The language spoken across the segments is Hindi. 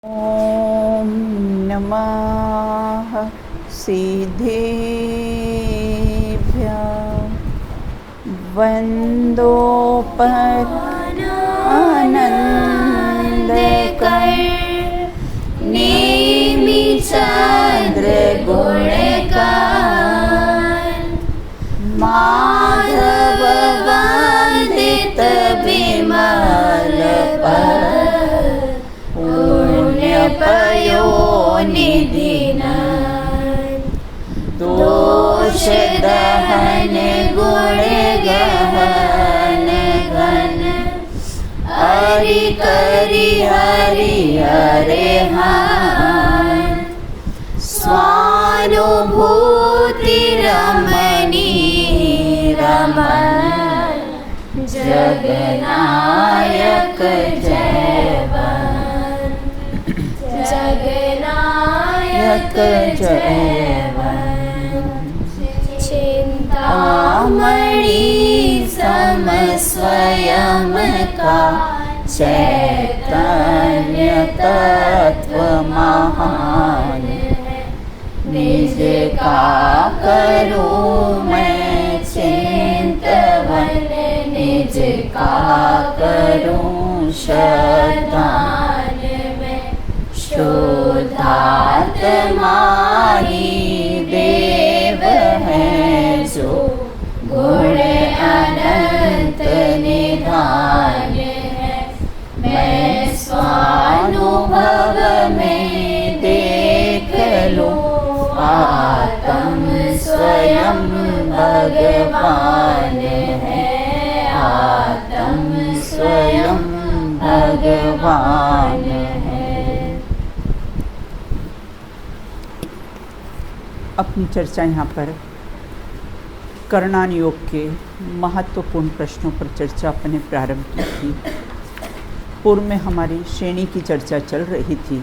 ॐ नमः सिद्धेभ्यः वन्दोपरानन्दकर नेमिचन्द्रगुणगान माधव वन्दित विमल पयोनिधिनाथ दोष दहन गुण गहन घन हरि करि हरि हरे हान स्वानुभूति रमणी रमन जगनायक जगनायक जयवंत चिंतामणि सम स्वयं का चैतन्य तत्व महान निज का करूं मैं चिंतवन निज का करूं श्रद्धान शुद्धात्मा ही देव है जो गुण अनंत निधान है मैं स्वानुभव में देख लूं आत्म स्वयं भगवान है आत्म स्वयं भगवान है। अपनी चर्चा यहाँ पर कर्णान योग के महत्वपूर्ण प्रश्नों पर चर्चा अपने प्रारंभ की थी। पूर्व में हमारी श्रेणी की चर्चा चल रही थी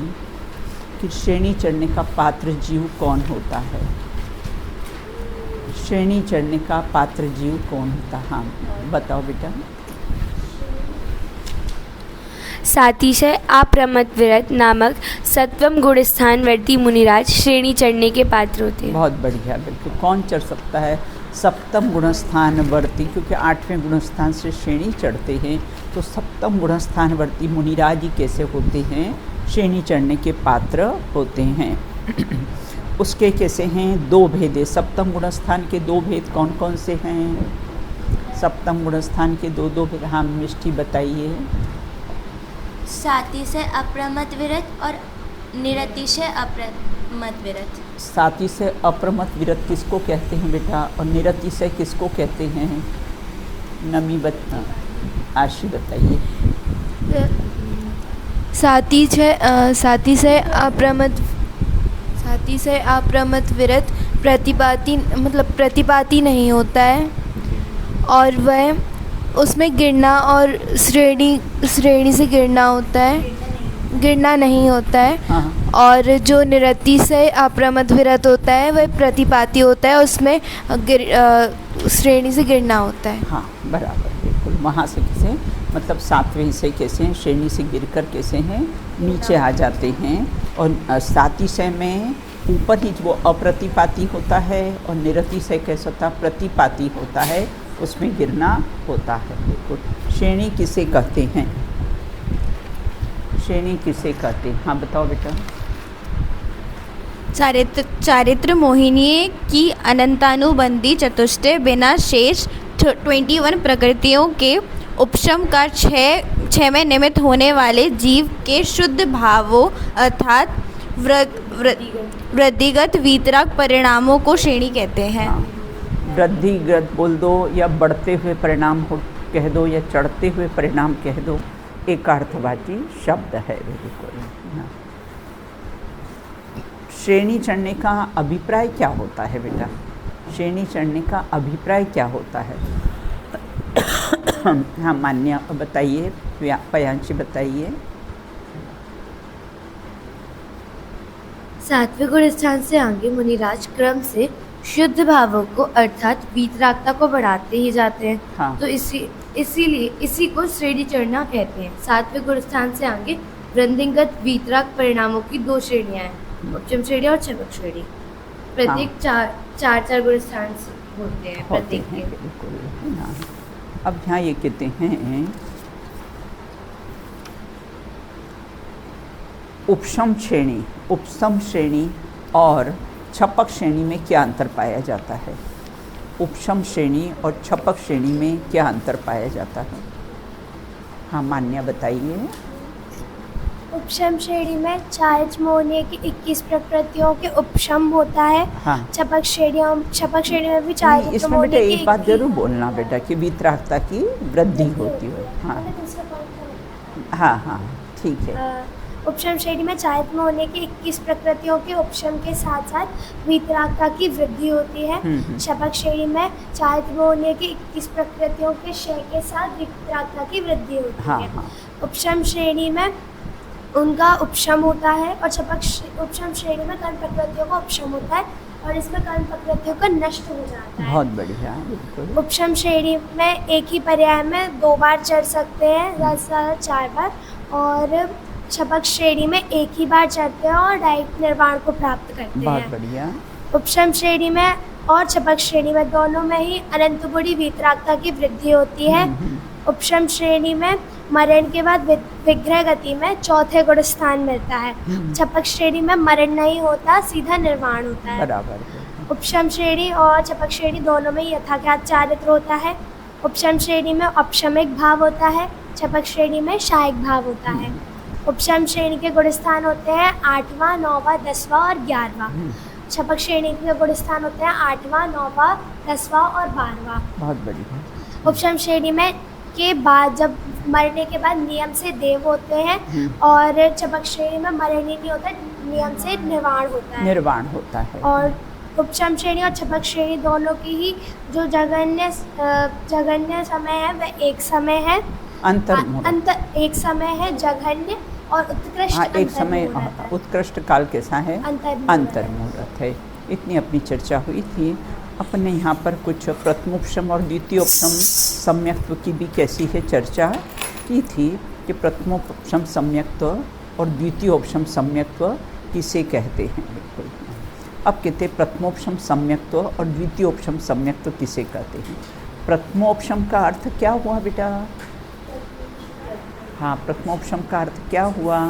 कि श्रेणी चढ़ने का पात्र जीव कौन होता है। श्रेणी चढ़ने का पात्र जीव कौन होता है? हाँ बताओ बेटा। सातिशय अप्रमत्त विरत नामक सत्वम गुण स्थानवर्ती मुनिराज श्रेणी चढ़ने के पात्र होते हैं। बहुत बढ़िया, बिल्कुल। कौन चढ़ सकता है? सप्तम गुण स्थानवर्ती, क्योंकि 8वें गुण स्थान से श्रेणी चढ़ते हैं। तो सप्तम गुण स्थानवर्ती मुनिराज ही कैसे होते हैं? श्रेणी चढ़ने के पात्र होते हैं। उसके कैसे हैं? 2 भेद है। सप्तम गुण स्थान के 2 भेद कौन कौन से हैं? सप्तम गुण स्थान के 2 भेद। हाँ मिष्टी बताइए। सातिशय अप्रमत्त विरत और निरतिशय अप्रमत्त विरत। सातिशय अप्रमत्त विरत किसको कहते हैं बेटा? और निरतिशय किसको कहते हैं? नमी आशी बताइए। सातिशय अप्रमत्त विरत प्रतिपाती नहीं होता है और वह उसमें गिरना और श्रेणी से गिरना होता है, गिरना नहीं होता है। हाँ। और जो निरतिशय अप्रमत्त विरत होता है वह प्रतिपाती होता है, उसमें श्रेणी से गिरना होता है। हाँ बराबर, बिल्कुल। वहाँ से कैसे, मतलब 7वें से कैसे हैं? श्रेणी से गिरकर कैसे हैं? नीचे आ जाते हैं। और सातिशय में ऊपर ही वो अप्रतिपाती होता है और निरतिशय कैसा होता है? प्रतिपाती होता है, उसमें गिरना होता है। बिल्कुल। श्रेणी किसे कहते हैं? श्रेणी किसे कहते हैं? हाँ बताओ बेटा। चारित्र मोहिनी की अनंतानुबंधी चतुष्टय बिना शेष 21 प्रकृतियों के उपशम का 6वें निमित्त होने वाले जीव के शुद्ध भावों अर्थात वृद्धिगत वीतराग परिणामों को श्रेणी कहते हैं। हाँ। वृद्धिगत बोल दो या बढ़ते हुए परिणाम हो कह दो या चढ़ते हुए परिणाम कह दो, एक अर्थवाची शब्द है। बिल्कुल। श्रेणी चढ़ने का अभिप्राय क्या होता है बेटा? श्रेणी चढ़ने का अभिप्राय क्या होता है? हाँ मान्य बताइए, पयांशी बताइए। सात्विक गुण स्थान से आगे मुनिराज क्रम से शुद्ध भावों को अर्थात वीतरागता को बढ़ाते ही जाते हैं। हाँ। तो इसीलिए इसी को श्रेणी चढ़ना कहते हैं। सात्विक गुण स्थान से आगे वृद्धिगत वीतराग परिणामों की 2 श्रेणियां हैं, उपशम श्रेणी और छपक श्रेणी। प्रत्येक चार गुण स्थान होते हैं प्रत्येक के। बिल्कुल है ना। अब यहाँ ये कहते हैं उपशम श्रेणी और छपक श्रेणी में क्या अंतर पाया जाता है? उपशम श्रेणी और छपक श्रेणी में क्या अंतर पाया जाता है? हाँ मान्या बताइए। उपशम श्रेणी में चारित्र मोहनीय की 21 प्रकृतियों के उपशम होता है। हाँ। छपक श्रेणी में भी चारित्र इसमें बेटा मोहनीय एक बात जरूर बोलना बेटा कि वीतरागता की वृद्धि होती है। हाँ हाँ हाँ ठीक है। उपशम श्रेणी में चारित्र मोहनीय की 21 प्रकृतियों के उपशम के साथ साथ वीतरागता की वृद्धि होती है। छपक श्रेणी में चारित्र मोहनीय की 21 प्रकृतियों के क्षय के साथ वीतरागता की वृद्धि होती हाँ, है। हाँ। उपशम श्रेणी में उनका उपशम होता है और उपशम श्रेणी में कर्म प्रकृतियों का उपशम होता है और इसमें कर्म प्रकृतियों का नष्ट हो जाता है। बहुत बढ़िया, बिल्कुल। उपशम श्रेणी में एक ही पर्याय में 2 बार चढ़ सकते हैं, 4 बार, और छपक श्रेणी में एक ही बार चढ़ते हैं और डायरेक्ट निर्वाण को प्राप्त करते हैं। बहुत बढ़िया। उपशम श्रेणी में और छपक श्रेणी में दोनों में ही अनंत गुणी वीतरागता की वृद्धि होती है। उपशम श्रेणी में मरण के बाद विग्रह गति में 4थे गुण स्थान मिलता है। छपक श्रेणी में मरण नहीं होता, सीधा निर्वाण होता है। बराबर। उपशम श्रेणी और छपक श्रेणी दोनों में यथाज्ञात चारित्र होता है। उपशम श्रेणी में औपशमिक भाव होता है, छपक श्रेणी में शायिक भाव होता है। उपशम श्रेणी के गुण स्थान होते हैं 8वां, 9वां, 10वां और 11वां। छपक श्रेणी के गुण स्थान होते हैं 8वां, 9वां, 10वां और 12वां। बहुत बढ़िया। उपशम श्रेणी में के बाद जब मरने के बाद नियम से देव होते हैं और छपक श्रेणी में मरण ही नहीं होता, नियम से निर्वाण होता है। और उपशम श्रेणी और छपक श्रेणी दोनों की ही जो जघन्य समय है वह एक समय है। एक समय है जघन्य और उत्कृष्ट एक समय उत्कृष्ट काल कैसा है? अंतर मुहूर्त है। इतनी अपनी चर्चा हुई थी। अपने यहाँ पर कुछ प्रथमोपशम और द्वितीयोपशम सम्यक्त्व की भी कैसी है चर्चा की थी कि प्रथमोपशम सम्यक्त्व और द्वितीयोपशम सम्यक्त्व किसे कहते हैं। बिल्कुल। अब कहते हैं प्रथमोपशम सम्यक्त्व और द्वितीयोपशम सम्यक्त्व किसे कहते हैं। प्रथमोपशम का अर्थ क्या हुआ बेटा? हाँ, प्रथमोपशम का अर्थ क्या हुआ?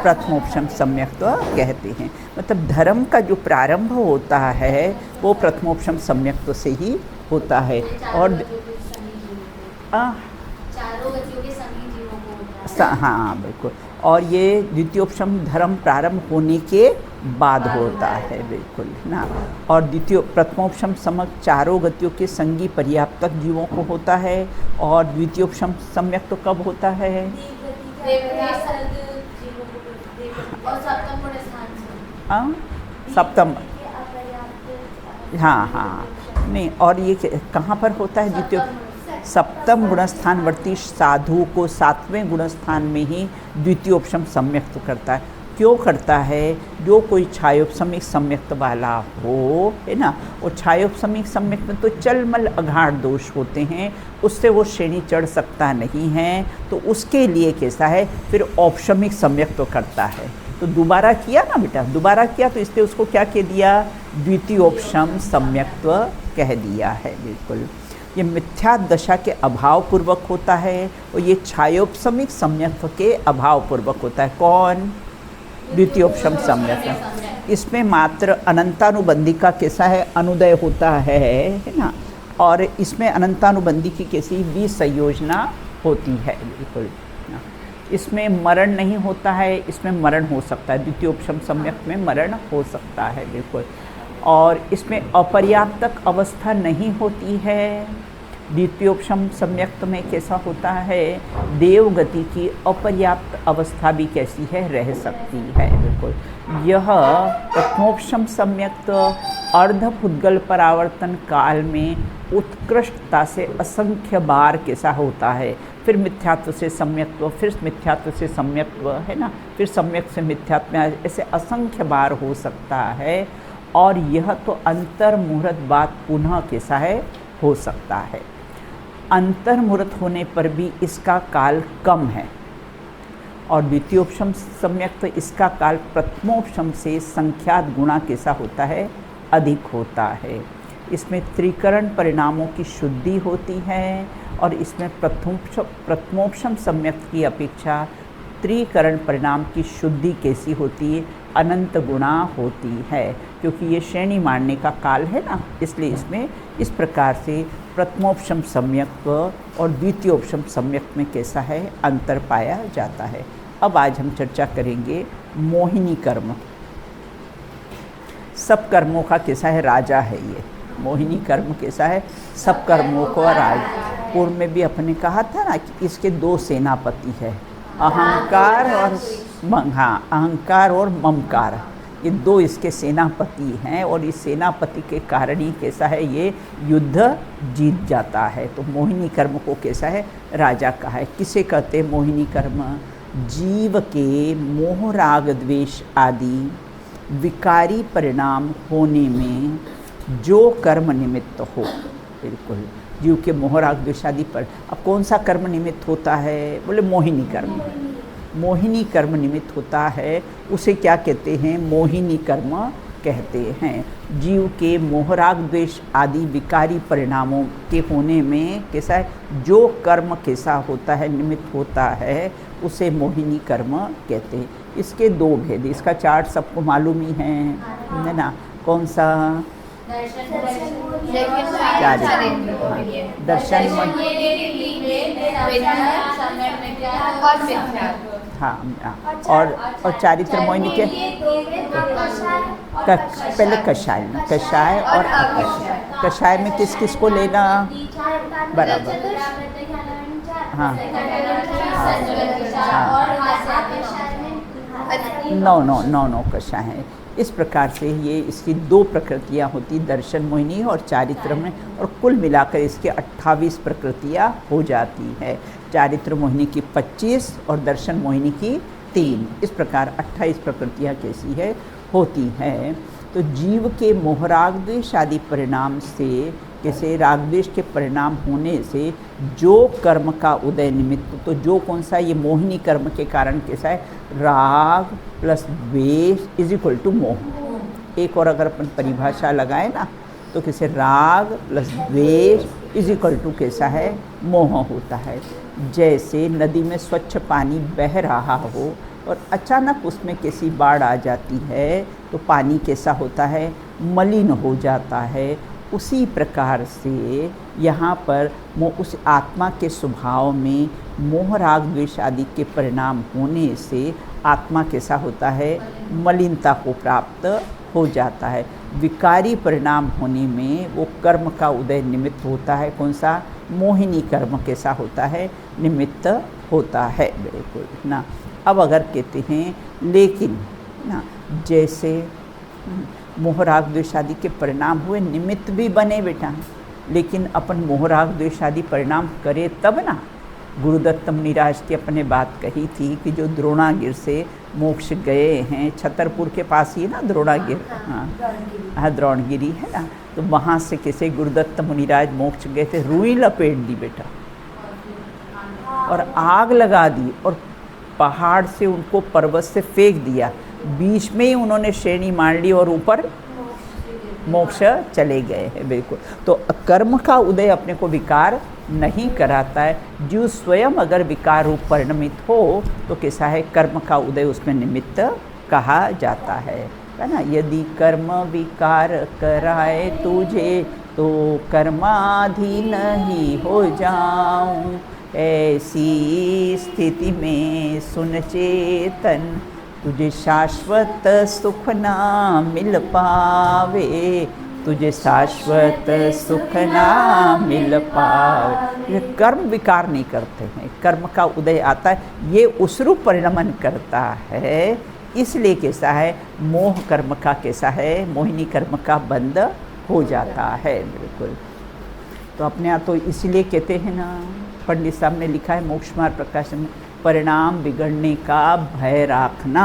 प्रथमोपशम सम्यक्त्व कहते हैं। मतलब धर्म का जो प्रारंभ होता है वो प्रथमोपशम सम्यक्त्व से ही होता है। और हाँ बिल्कुल। और ये द्वितीयोपशम धर्म प्रारंभ होने के बाद होता है। बिल्कुल ना। और प्रथमोपशम समक चारों गतियों के संगी पर्याप्तक जीवों को होता है। और द्वितीयोपशम सम्यक तो कब होता है? सप्तम। हाँ हाँ नहीं। और ये कहाँ पर होता है? द्वितीय सप्तम गुणस्थानवर्ती साधु को 7वें गुणस्थान में ही द्वितीयोपशम सम्यक्त करता है। क्यों करता है? जो कोई छायोपशमिक सम्यक्त वाला हो, है ना, वो छायोपशमिक सम्यक्त में तो चलमल अघाड़ दोष होते हैं, उससे वो श्रेणी चढ़ सकता नहीं है। तो उसके लिए कैसा है? फिर औपशमिक सम्यक्त तो करता है। तो दोबारा किया ना बेटा, दोबारा किया तो इसलिए उसको क्या कह दिया? द्वितीयोपशम सम्यक्त्व कह दिया है। बिल्कुल। ये मिथ्या दशा के अभाव पूर्वक होता है और ये छायोपशमिक सम्यक्त्व के अभाव पूर्वक होता है। कौन? द्वितीयोपशम सम्यक्त्व। इसमें मात्र अनंतानुबंधी का कैसा है? अनुदय होता है ना। और इसमें अनंतानुबंधी की कैसी भी संयोजना होती है। बिल्कुल। इसमें मरण नहीं होता है, इसमें मरण हो सकता है। द्वितीयोपशम सम्यक्त्व में मरण हो सकता है। बिल्कुल। और इसमें अपर्याप्तक अवस्था नहीं होती है। द्वितीयोपशम सम्यक्त्व में कैसा होता है? देवगति की अपर्याप्त अवस्था भी कैसी है? रह सकती है। बिल्कुल। यह प्रथमोपशम सम्यक्त्व अर्धपुद्गल परावर्तन काल में उत्कृष्टता से असंख्य बार कैसा होता है? फिर मिथ्यात्व से सम्यक्त्व, फिर मिथ्यात्व से सम्यक्त्व, है ना, फिर सम्यक से मिथ्यात्व में ऐसे असंख्य बार हो सकता है। और यह तो अंतर मुहूर्त बाद पुनः कैसा है? हो सकता है। अंतर्मुहूर्त होने पर भी इसका काल कम है, और द्वितीयोपशम सम्यक तो इसका काल प्रथमोपशम से संख्यात गुणा कैसा होता है, अधिक होता है। इसमें त्रिकरण परिणामों की शुद्धि होती है, और इसमें प्रथमोपशम सम्यक की अपेक्षा त्रिकरण परिणाम की शुद्धि कैसी होती है, अनंत गुणा होती है, क्योंकि ये श्रेणी मानने का काल है ना, इसलिए इसमें इस प्रकार से प्रथमोपशम सम्यक और द्वितीयोपशम सम्यक में कैसा है, अंतर पाया जाता है। अब आज हम चर्चा करेंगे मोहिनी कर्म। सब कर्मों का कैसा है, राजा है ये। मोहिनी कर्म कैसा है, सब कर्मों को राजा। पूर्व में भी अपने कहा था ना कि इसके दो सेनापति है, अहंकार और हाँ, अहंकार और ममकार, ये दो इसके सेनापति हैं, और इस सेनापति के कारण ही कैसा है, ये युद्ध जीत जाता है। तो मोहिनी कर्म को कैसा है, राजा का है। किसे कहते हैं मोहिनी कर्म? जीव के मोह राग द्वेष आदि विकारी परिणाम होने में जो कर्म निमित्त हो, बिल्कुल जीव के मोह राग द्वेष आदि पर। अब कौन सा कर्म निमित्त होता है, बोले मोहिनी कर्म। मोहिनी कर्म निमित्त होता है, उसे क्या कहते हैं, मोहिनी कर्म कहते हैं। जीव के मोह राग द्वेष आदि विकारी परिणामों के होने में कैसा है, जो कर्म कैसा होता है, निमित्त होता है, उसे मोहिनी कर्म कहते हैं। इसके दो भेद, इसका चार्ट सबको मालूम ही है ना, कौन सा? दर्शन, हाँ, और चारित्र मोहिनी के पहले कषाय, कषाय और अकषाय। कषाय में किस किस को लेना, बराबर, हाँ, नौ कषाय हैं। इस प्रकार से ये इसकी दो प्रकृतियाँ होती, दर्शन मोहिनी और चारित्र में, और कुल मिलाकर इसके 28 प्रकृतियाँ हो जाती है। चारित्र मोहिनी की 25 और दर्शन मोहिनी की 3, इस प्रकार 28 प्रकृतियाँ कैसी है, होती हैं। तो जीव के मोह राग द्वेष आदि परिणाम से, कैसे रागद्वेष के परिणाम होने से जो कर्म का उदय निमित्त, तो जो कौन सा, ये मोहिनी कर्म के कारण कैसा है, राग प्लस द्वेष इज इक्वल टू मोह। एक और अगर अपन परिभाषा लगाए ना, तो कैसे राग प्लस द्वेष इज इक्वल टू कैसा है, मोह होता है। जैसे नदी में स्वच्छ पानी बह रहा हो और अचानक उसमें कैसी बाढ़ आ जाती है, तो पानी कैसा होता है, मलिन हो जाता है। उसी प्रकार से यहाँ पर उस आत्मा के स्वभाव में मोह राग द्वेष आदि के परिणाम होने से आत्मा कैसा होता है, मलिनता को प्राप्त हो जाता है। विकारी परिणाम होने में वो कर्म का उदय निमित्त होता है, कौन सा, मोहिनी कर्म कैसा होता है, निमित्त होता है, बिल्कुल ना। अब अगर कहते हैं लेकिन ना, जैसे मोह राग द्वेष आदि के परिणाम हुए, निमित्त भी बने बेटा, लेकिन अपन मोह राग द्वेष आदि परिणाम करे तब ना। गुरुदत्त मुनिराज की अपने बात कही थी कि जो द्रोणागिर से मोक्ष गए हैं, छतरपुर के पास ही ना द्रोणागिर, हाँ द्रोणगिरी है ना, तो वहाँ से कैसे गुरुदत्त मुनिराज मोक्ष गए थे, रुई लपेट दी बेटा और आग लगा दी, और पहाड़ से उनको पर्वत से फेंक दिया, बीच में ही उन्होंने श्रेणी मान ली और ऊपर मोक्ष चले गए हैं, बिल्कुल। तो कर्म का उदय अपने को विकार नहीं कराता है। जो स्वयं अगर विकार रूप परिणमित हो तो कैसा है, कर्म का उदय उसमें निमित्त कहा जाता है ना। यदि कर्म विकार कराए तुझे तो कर्माधीन ही हो जाऊं, ऐसी स्थिति में सुन चेतन तुझे शाश्वत सुख ना मिल पावे, तुझे शाश्वत सुख ना मिल पावे। ये कर्म विकार नहीं करते हैं, कर्म का उदय आता है, ये उस रूप परिणमन करता है, इसलिए कैसा है, मोह कर्म का कैसा है, मोहिनी कर्म का बंद हो जाता है, बिल्कुल। तो अपने यहाँ तो इसलिए कहते हैं ना, पंडित साहब ने लिखा है मोक्ष मार्ग प्रकाशन में, परिणाम बिगड़ने का भय रखना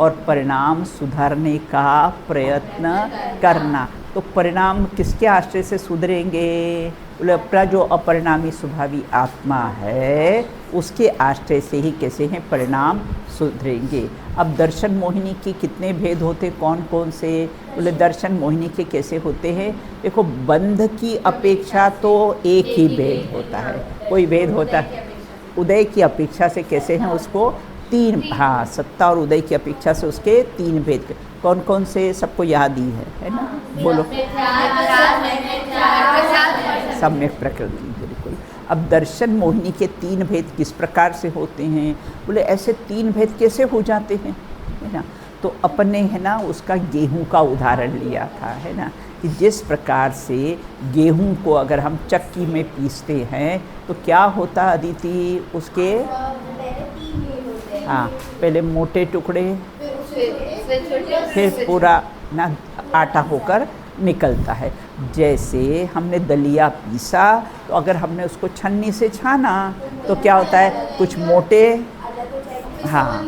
और परिणाम सुधारने का प्रयत्न करना। तो परिणाम किसके आश्रय से सुधरेंगे, बोले अपना जो अपरिणामी स्वभावी आत्मा है उसके आश्रय से ही कैसे हैं परिणाम सुधरेंगे। अब दर्शन मोहिनी के कितने भेद होते, कौन कौन से? बोले दर्शन मोहिनी के कैसे होते हैं? देखो, बंध की अपेक्षा तो एक ही भेद होता है, कोई भेद होता है। उदय की अपेक्षा से कैसे हैं उसको तीन, हाँ, सत्ता और उदय की अपेक्षा से उसके तीन भेद। कौन कौन से? सबको याद ही है ना? बोलो। सम्यक प्रकृति, बिल्कुल। अब दर्शन मोहिनी के तीन भेद किस प्रकार से होते हैं? बोले ऐसे तीन भेद कैसे हो जाते हैं, है ना? तो अपने है ना उसका गेहूं का उदाहरण लिया था, है ना, कि जिस प्रकार से गेहूं को अगर हम चक्की में पीसते हैं तो क्या होता अदिति उसके? हाँ, पहले मोटे टुकड़े, फिर पूरा ना आटा होकर निकलता है। जैसे हमने दलिया पीसा तो अगर हमने उसको छन्नी से छाना तो क्या होता है? कुछ मोटे, हाँ,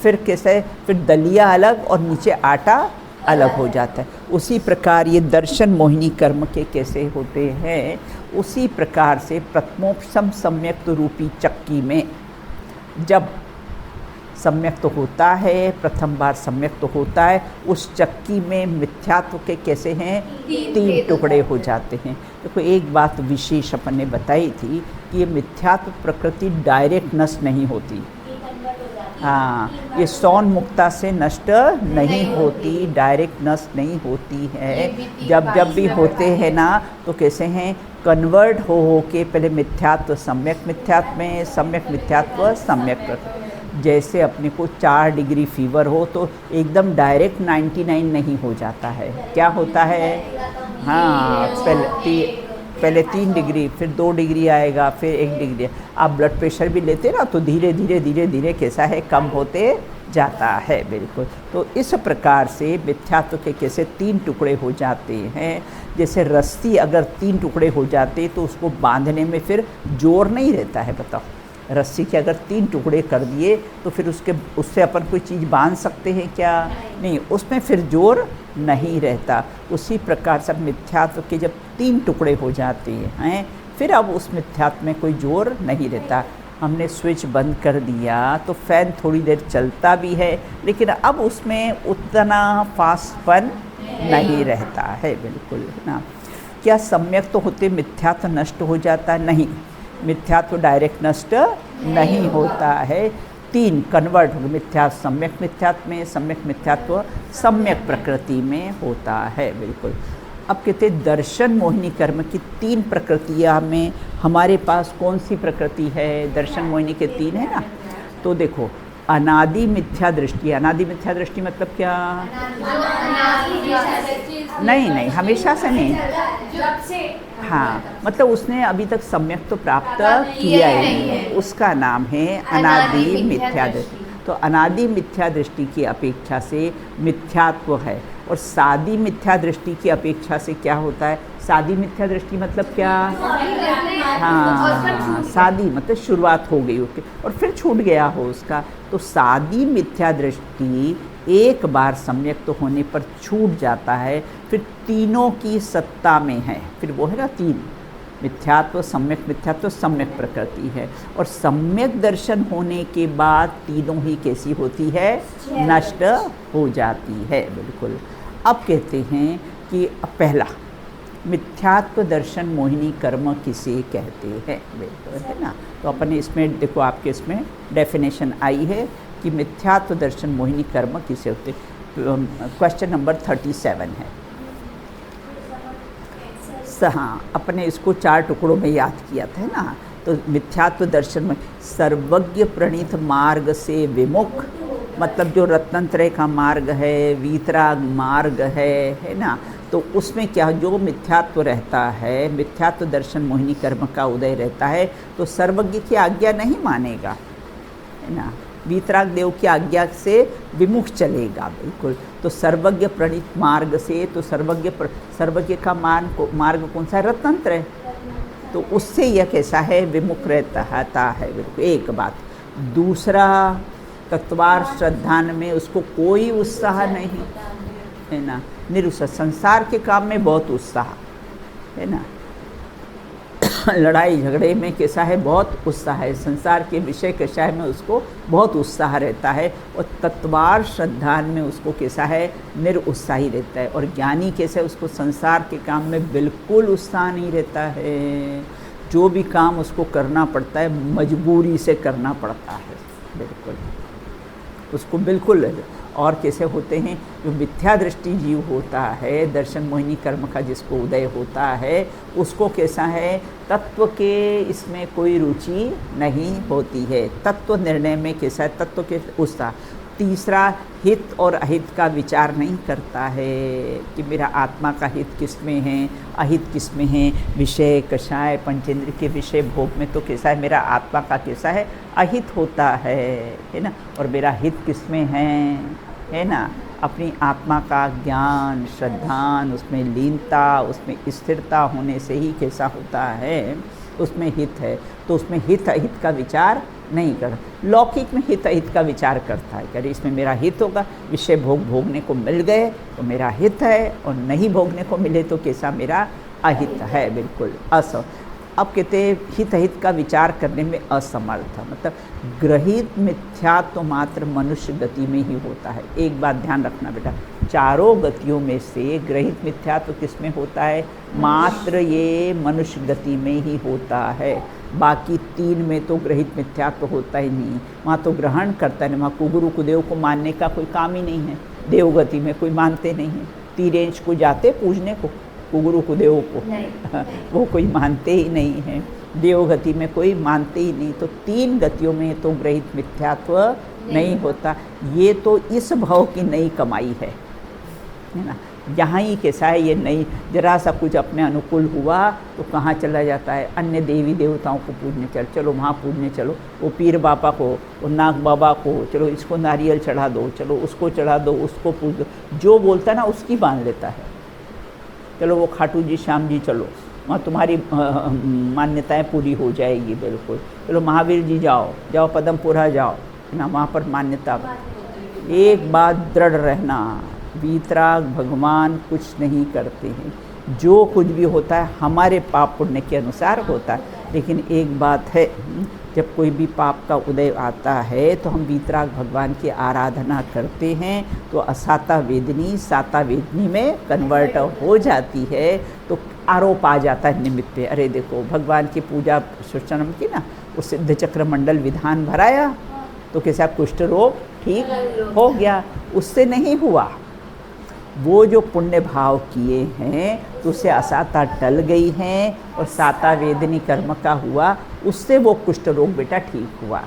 फिर कैसे? फिर दलिया अलग और नीचे आटा अलग हो जाता है। उसी प्रकार ये दर्शन मोहिनी कर्म के कैसे होते हैं? उसी प्रकार से प्रथमोपशम सम्यक्त रूपी चक्की में जब सम्यक तो होता है, प्रथम बार सम्यक तो होता है, उस चक्की में मिथ्यात्व के कैसे हैं? तीन टुकड़े हो जाते हैं। देखो, एक बात विशेष अपन ने बताई थी कि ये मिथ्यात्व प्रकृति डायरेक्ट नष्ट नहीं होती। हाँ, ये सौन मुक्ता से नष्ट नहीं होती, डायरेक्ट नष्ट नहीं होती है। जब भी होते हैं ना तो कैसे हैं? कन्वर्ट हो के पहले मिथ्यात्व सम्यक मिथ्यात्व में, सम्यक मिथ्यात्व सम्यक। जैसे अपने को 4 डिग्री फीवर हो तो एकदम डायरेक्ट 99 नहीं हो जाता है, क्या होता है? हाँ, पहले 3 डिग्री, फिर 2 डिग्री आएगा, फिर 1 डिग्री। आप ब्लड प्रेशर भी लेते ना तो धीरे धीरे कैसा है? कम होते जाता है, बिल्कुल। तो इस प्रकार से मिथ्यात्व के कैसे 3 टुकड़े हो जाते हैं। जैसे रस्सी अगर 3 टुकड़े हो जाते तो उसको बांधने में फिर जोर नहीं रहता है, बताओ। रस्सी के अगर 3 टुकड़े कर दिए तो फिर उससे अपन कोई चीज़ बांध सकते हैं क्या? नहीं, उसमें फिर जोर नहीं रहता। उसी प्रकार से मिथ्यात्व के जब 3 टुकड़े हो जाते हैं फिर अब उस मिथ्यात्व में कोई जोर नहीं रहता। हमने स्विच बंद कर दिया तो फैन थोड़ी देर चलता भी है लेकिन अब उसमें उतना फास्टपन नहीं रहता है, बिल्कुल, है ना। क्या सम्यक तो होते मिथ्यात्व नष्ट हो जाता? नहीं, मिथ्यात्व डायरेक्ट नष्ट नहीं होता है। 3 कन्वर्ट हो, मिथ्यात्व सम्यक मिथ्यात्व में, सम्यक मिथ्यात्व सम्यक प्रकृति में होता है, बिल्कुल। अब कहते दर्शन मोहिनी कर्म की 3 प्रकृतियाँ में हमारे पास कौन सी प्रकृति है? दर्शन मोहिनी के 3 है ना। तो देखो, अनादि मिथ्या दृष्टि। अनादि मिथ्या दृष्टि मतलब क्या? नहीं, हमेशा से नहीं। हाँ, मतलब उसने अभी तक सम्यक तो प्राप्त किया ही नहीं है, उसका नाम है अनादि मिथ्या दृष्टि। तो अनादि मिथ्या दृष्टि की अपेक्षा से मिथ्यात्व है। और सादी मिथ्या दृष्टि की अपेक्षा से क्या होता है? सादी मिथ्या दृष्टि मतलब क्या? हाँ, सादी मतलब शुरुआत हो गई उसकी और फिर छूट गया हो उसका। तो सादी मिथ्या दृष्टि एक बार सम्यक तो होने पर छूट जाता है, फिर तीनों की सत्ता में है। फिर वो है ना 3, मिथ्यात्व, सम्यक प्रकृति है। और सम्यक दर्शन होने के बाद तीनों ही कैसी होती है? नष्ट हो जाती है, बिल्कुल। अब कहते हैं कि पहला मिथ्यात्व दर्शन मोहिनी कर्म किसे कहते हैं, बिल्कुल, है ना। तो अपने इसमें देखो, आपके इसमें डेफिनेशन आई है कि मिथ्यात्व दर्शन मोहिनी कर्म किसे होते। क्वेश्चन नंबर 37 है। हाँ, अपने इसको 4 टुकड़ों में याद किया था, है ना। तो मिथ्यात्व दर्शन में सर्वज्ञ प्रणीत मार्ग से विमुख, मतलब जो रत्नत्रय का मार्ग है, वीतराग मार्ग है ना। तो उसमें क्या, जो मिथ्यात्व रहता है, मिथ्यात्व दर्शन मोहिनी कर्म का उदय रहता है, तो सर्वज्ञ की आज्ञा नहीं मानेगा, है ना। वीतराग देव की आज्ञा से विमुख चलेगा, बिल्कुल। तो सर्वज्ञ प्रणीत मार्ग से, तो सर्वज्ञ का मार्ग कौन सा है? रत्नत्रय। तो उससे यह कैसा है? विमुख रहता है, बिल्कुल, एक बात। दूसरा, तत्वार श्रद्धान में उसको कोई उत्साह नहीं, है ना, निरुत्साह। संसार के काम में बहुत उत्साह, है ना। लड़ाई झगड़े में कैसा है, बहुत उत्साह है, संसार के विषय कषाय में उसको बहुत उत्साह रहता है, और तत्वार श्रद्धा में उसको कैसा है, निरुत्साही रहता है। और ज्ञानी कैसे, उसको संसार के काम में बिल्कुल उत्साह नहीं रहता है, जो भी काम उसको करना पड़ता है मजबूरी से करना पड़ता है, बिल्कुल उसको बिल्कुल। और कैसे होते हैं, जो मिथ्या दृष्टि जीव होता है, दर्शन मोहिनी कर्म का जिसको उदय होता है, उसको कैसा है, तत्व के इसमें कोई रुचि नहीं होती है, तत्व निर्णय में कैसा है, तत्व के उत्साह। तीसरा, हित और अहित का विचार नहीं करता है कि मेरा आत्मा का हित किस में है, अहित किस में है। विषय कषाय पंचेंद्र के विषय भोग में तो कैसा है, मेरा आत्मा का कैसा है, अहित होता है ना। और मेरा हित किस में है ना, अपनी आत्मा का ज्ञान, श्रद्धान, उसमें लीनता, उसमें स्थिरता होने से ही कैसा होता है, उसमें हित है। तो उसमें हित अहित का विचार नहीं कर। लौकिक में हित अहित का विचार करता है, अरे इसमें मेरा हित होगा, विषय भोगने को मिल गए तो मेरा हित है, और नहीं भोगने को मिले तो कैसा, मेरा अहित है, बिल्कुल अब कहते हैं हित अहित का विचार करने में असमर्थ, मतलब ग्रहित मिथ्यात्व मात्र मनुष्य गति में ही होता है। एक बात ध्यान रखना बेटा, चारों गतियों में से ग्रहित मिथ्यात्व किस में होता है, मात्र ये मनुष्य गति में ही होता है। बाकी तीन में तो ग्रहित मिथ्यात्व होता ही नहीं, वहाँ तो ग्रहण करता है, वहाँ कुगुरु कुदेव को मानने का कोई काम ही नहीं है। देवगति में कोई मानते नहीं है, तीरेंच को जाते पूजने को, कुगुरु कुदेव को वो कोई मानते ही नहीं है, देवगति में कोई मानते ही नहीं। तो तीन गतियों में तो ग्रहित मिथ्यात्व नहीं होता। ये तो इस भाव की नई कमाई है ना। यहाँ ही कैसा है, ये नहीं जरा सा कुछ अपने अनुकूल हुआ तो कहाँ चला जाता है, अन्य देवी देवताओं को पूजने चलो वहाँ पूजने चलो, वो पीर बाबा को, वो नाग बाबा को, चलो इसको नारियल चढ़ा दो, चलो उसको चढ़ा दो, उसको पूज दो, जो बोलता है ना उसकी मान लेता है। चलो वो खाटू जी श्याम जी चलो, वहाँ तुम्हारी मान्यताएं पूरी हो जाएगी, बिल्कुल। चलो महावीर जी जाओ पदमपुरा जाओ ना, वहाँ पर मान्यता। एक बात दृढ़ रहना, वीतराग भगवान कुछ नहीं करते हैं, जो कुछ भी होता है हमारे पाप पुण्य के अनुसार होता है। लेकिन एक बात है, जब कोई भी पाप का उदय आता है तो हम वीतराग भगवान की आराधना करते हैं, तो असाता वेदनी साता वेदनी में कन्वर्ट हो जाती है। तो आरोप आ जाता है निमित्त पे, अरे देखो भगवान की पूजा सुचनम की ना, उस सिद्ध चक्र मंडल विधान भराया तो कैसा कुष्ठ रोग ठीक हो गया, उससे नहीं हुआ। वो जो पुण्य भाव किए हैं तो उससे असाता टल गई हैं, और साता वेदनी कर्म का हुआ, उससे वो कुष्ठ रोग बेटा ठीक हुआ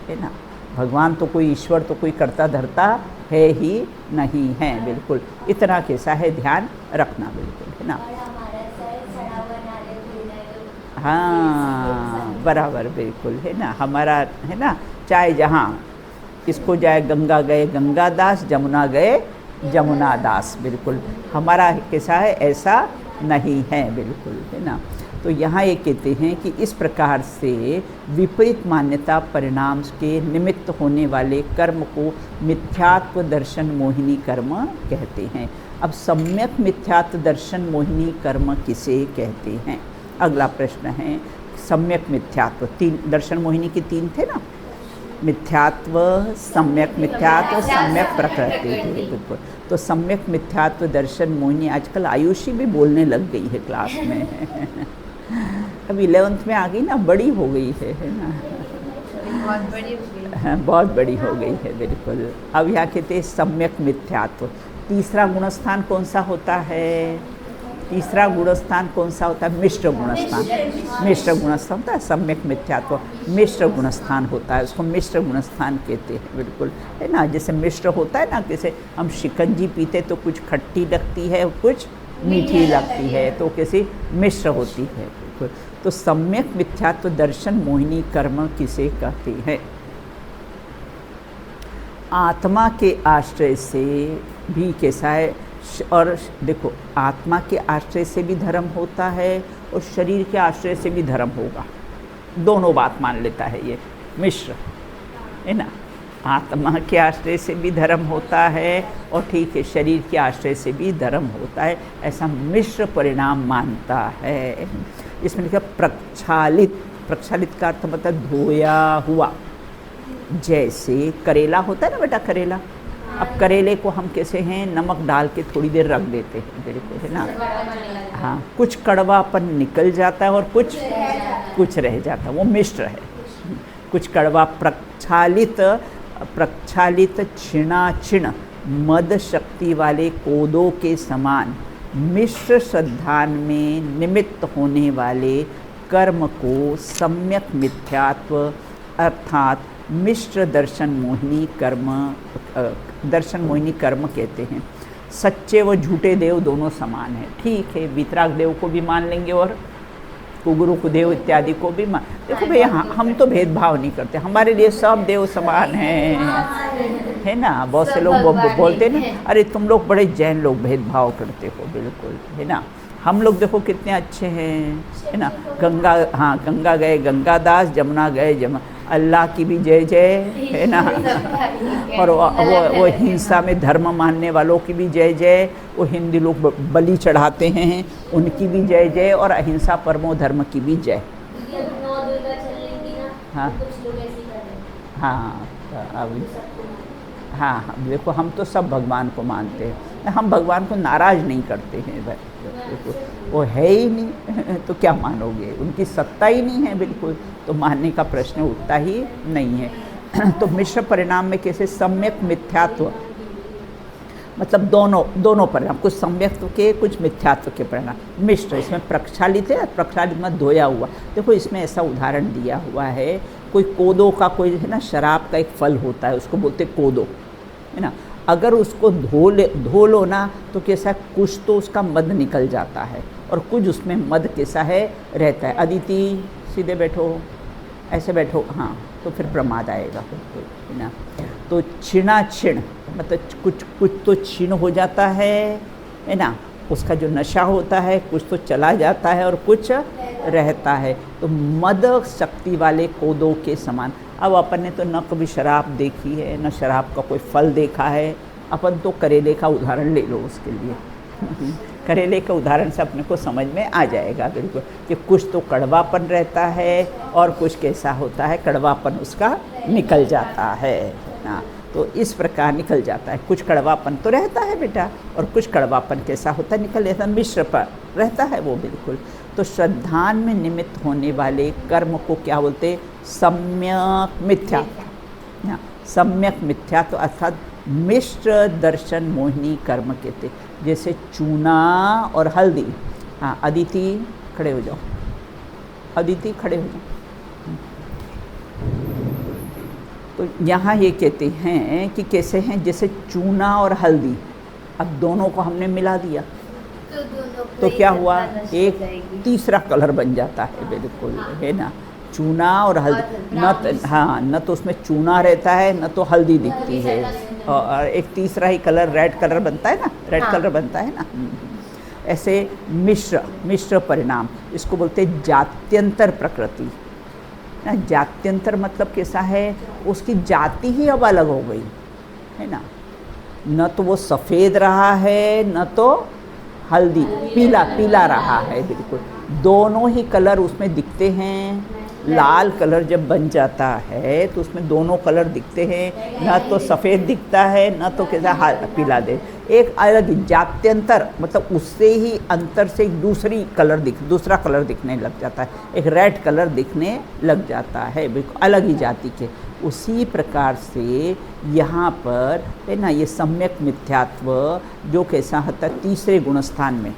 है ना। भगवान तो कोई ईश्वर तो कोई करता धरता है ही नहीं है, बिल्कुल। इतना कैसा है ध्यान रखना, बिल्कुल है ना। हाँ बराबर, बिल्कुल है ना। हमारा है ना, चाहे जहाँ इसको जाए गंगा गए गंगा दास, जमुना गए जमुना दास, बिल्कुल हमारा कैसा है, ऐसा नहीं है, बिल्कुल है ना। तो यहाँ ये कहते हैं कि इस प्रकार से विपरीत मान्यता परिणाम के निमित्त होने वाले कर्म को मिथ्यात्व दर्शन मोहिनी कर्म कहते हैं। अब सम्यक मिथ्यात्व दर्शन मोहिनी कर्म किसे कहते हैं, अगला प्रश्न है। सम्यक मिथ्यात्व, तीन दर्शन मोहिनी के तीन थे ना, मिथ्यात्व, सम्यक मिथ्यात्व, सम्यक प्रकृति, बिल्कुल। तो सम्यक मिथ्यात्व दर्शन मोहिनी, आजकल आयुषी भी बोलने लग गई है क्लास में अब 11th में आ गई ना, बड़ी हो गई है ना, बहुत बड़ी हो गई। हाँ बहुत बड़ी हो गई है, बिल्कुल। अब यहाँ कहते हैं सम्यक मिथ्यात्व। तीसरा गुणस्थान कौन सा होता है, तीसरा गुणस्थान कौन सा होता है, मिश्र गुणस्थान। मिश्र गुणस्थान होता है, सम्यक मिथ्यात्व मिश्र गुणस्थान होता है, उसको मिश्र गुणस्थान कहते हैं, बिल्कुल है ना। जैसे मिश्र होता है ना, जैसे हम शिकंजी पीते तो कुछ खट्टी लगती है, कुछ मीठी लगती है, तो कैसे मिश्र होती है, बिल्कुल। तो सम्यक मिथ्यात्व दर्शन मोहिनी कर्म किसे कहते हैं, आत्मा के आश्रय से भी कैसा है, और देखो आत्मा के आश्रय से भी धर्म होता है और शरीर के आश्रय से भी धर्म होगा, दोनों बात मान लेता है ये मिश्र है ना। आत्मा के आश्रय से भी धर्म होता है और ठीक है शरीर के आश्रय से भी धर्म होता है, ऐसा मिश्र परिणाम मानता है। इसमें लिखा प्रक्षालित, प्रक्षालित का अर्थ मतलब धोया हुआ। जैसे करेला होता है ना बेटा, करेला, अब करेले को हम कैसे हैं नमक डाल के थोड़ी देर रख देते हैं, बिल्कुल है ना, हाँ, कुछ कड़वापन निकल जाता है और कुछ रह जाता है, वो मिश्र है। कुछ कड़वा प्रक्षालित छिणाचिण मद शक्ति वाले कोदों के समान मिश्र श्रद्धान में निमित्त होने वाले कर्म को सम्यक मिथ्यात्व अर्थात मिश्र दर्शन मोहिनी कर्म कहते हैं। सच्चे व झूठे देव दोनों समान हैं, ठीक है, वितराग देव को भी मान लेंगे और कुगुरु कुदेव इत्यादि को भी मान। देखो भैया हम तो भेदभाव नहीं करते, हमारे लिए सब देव समान हैं, है ना। बहुत से लोग बोलते हैं ना, अरे तुम लोग बड़े जैन लोग भेदभाव करते हो, बिल्कुल है ना। हम लोग देखो कितने अच्छे हैं, है ना। गंगा गए गंगादास, जमुना गए जमुना, अल्लाह की भी जय जय, है ना। और वो हिंसा में धर्म मानने वालों की भी जय जय, वो हिंदू लोग बलि चढ़ाते हैं उनकी भी जय जय, और अहिंसा परमो धर्म की भी जय। हाँ हाँ, देखो हम तो सब भगवान को मानते हैं, हम भगवान को नाराज़ नहीं करते हैं भाई, देखो वो है ही नहीं तो क्या मानोगे, उनकी सत्ता ही नहीं है बिल्कुल, तो मानने का प्रश्न उठता ही नहीं है। तो मिश्र परिणाम में कैसे सम्यक मिथ्यात्व, मतलब दोनों परिणाम, कुछ सम्यक्त्व के कुछ मिथ्यात्व के परिणाम मिश्र। इसमें प्रक्षालित है, प्रक्षालित मतलब धोया हुआ। देखो इसमें ऐसा उदाहरण दिया हुआ है, कोई कोदो का, कोई है ना शराब का एक फल होता है, उसको बोलते कोदो, है ना। अगर उसको धो लो ना तो कैसा है, कुछ तो उसका मद निकल जाता है और कुछ उसमें मद कैसा है रहता है। अदिति सीधे बैठो, ऐसे बैठो, हाँ, तो फिर प्रमाद आएगा, है ना। तो छिणाछिण मतलब कुछ तो छीण हो जाता है ना, उसका जो नशा होता है कुछ तो चला जाता है और कुछ रहता है। तो मद शक्ति वाले कोदों के समान। अब अपन ने तो न कभी शराब देखी है न शराब का कोई फल देखा है, अपन तो करेले का उदाहरण ले लो उसके लिए। करेले का उदाहरण से अपने को समझ में आ जाएगा बिल्कुल कि कुछ तो कड़वापन रहता है और कुछ कैसा होता है, कड़वापन उसका निकल जाता है ना। तो इस प्रकार निकल जाता है, कुछ कड़वापन तो रहता है बेटा और कुछ कड़वापन कैसा होता है, निकल जाता है, मिश्र पर रहता है वो बिल्कुल। तो श्रद्धान में निमित्त होने वाले कर्म को क्या बोलते, सम्यक मिथ्यात्व, सम्यक मिथ्यात्व अर्थात मिश्र दर्शन मोहिनी कर्म कहते। जैसे चूना और हल्दी। हाँ, अदिति खड़े हो जाओ, अदिति खड़े हो जाओ। तो यहाँ ये कहते हैं कि कैसे हैं, जैसे चूना और हल्दी, अब दोनों को हमने मिला दिया तो क्या हुआ, एक तीसरा कलर बन जाता है बिल्कुल, है ना। चूना और हल्दी, न तो उसमें चूना रहता है न तो हल्दी दिखती है, और एक तीसरा ही कलर रेड कलर बनता है ना, रेड कलर बनता है ना। ऐसे मिश्र परिणाम, इसको बोलते हैं जात्यंतर प्रकृति ना। जात्यंतर मतलब कैसा है, उसकी जाति ही अब अलग हो गई है ना, न तो वो सफ़ेद रहा है न तो हल्दी पीला रहा है बिल्कुल, दोनों ही कलर उसमें दिखते हैं। लाल कलर जब बन जाता है तो उसमें दोनों कलर दिखते हैं, न तो सफ़ेद दिखता है न तो कैसा पीला दे, एक अलग जात्यंतर मतलब उससे ही अंतर से एक दूसरा कलर दिखने लग जाता है, एक रेड कलर दिखने लग जाता है बिल्कुल अलग ही जाति के। उसी प्रकार से यहाँ पर है ना, ये सम्यक मिथ्यात्व जो कैसा होता है तीसरे गुणस्थान में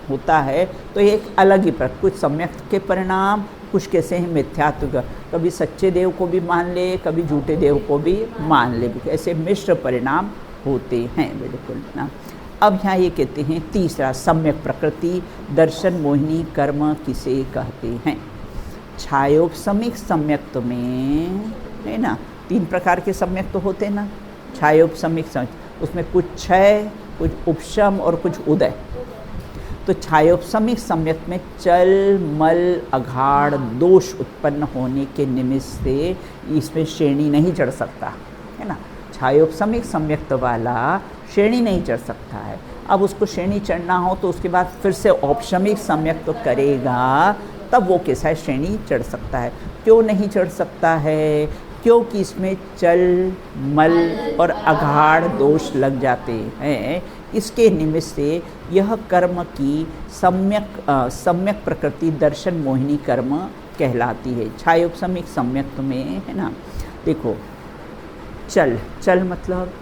होता है, तो एक अलग ही कुछ सम्यक के परिणाम, कुछ कैसे हैं मिथ्यात्व का, कभी सच्चे देव को भी मान ले कभी झूठे देव को भी मान ले, ऐसे मिश्र परिणाम होते हैं बिल्कुल ना। अब यहाँ ये कहते हैं तीसरा सम्यक प्रकृति दर्शन मोहिनी कर्म किसे कहते हैं। छायोपशमिक सम्यक्त्व में है ना, 3 प्रकार के सम्यक्त्व होते हैं ना। छायोपशमिक उसमें कुछ क्षय, कुछ उपशम और कुछ उदय। तो छायोपशमिक सम्यक में चल मल अघाड़ दोष उत्पन्न होने के निमित्त से इसमें श्रेणी नहीं चढ़ सकता, है ना। छायोपशमिक सम्यक्त वाला श्रेणी नहीं चढ़ सकता है। अब उसको श्रेणी चढ़ना हो तो उसके बाद फिर से औपशमिक सम्यक्त करेगा, तब वो कैसा है श्रेणी चढ़ सकता है। क्यों नहीं चढ़ सकता है? क्योंकि इसमें चल, मल और अघाड़ दोष लग जाते हैं। इसके निमित्त से यह कर्म की सम्यक प्रकृति दर्शन मोहिनी कर्म कहलाती है। छायोपशमिक सम्यक्त में, है ना, देखो चल मतलब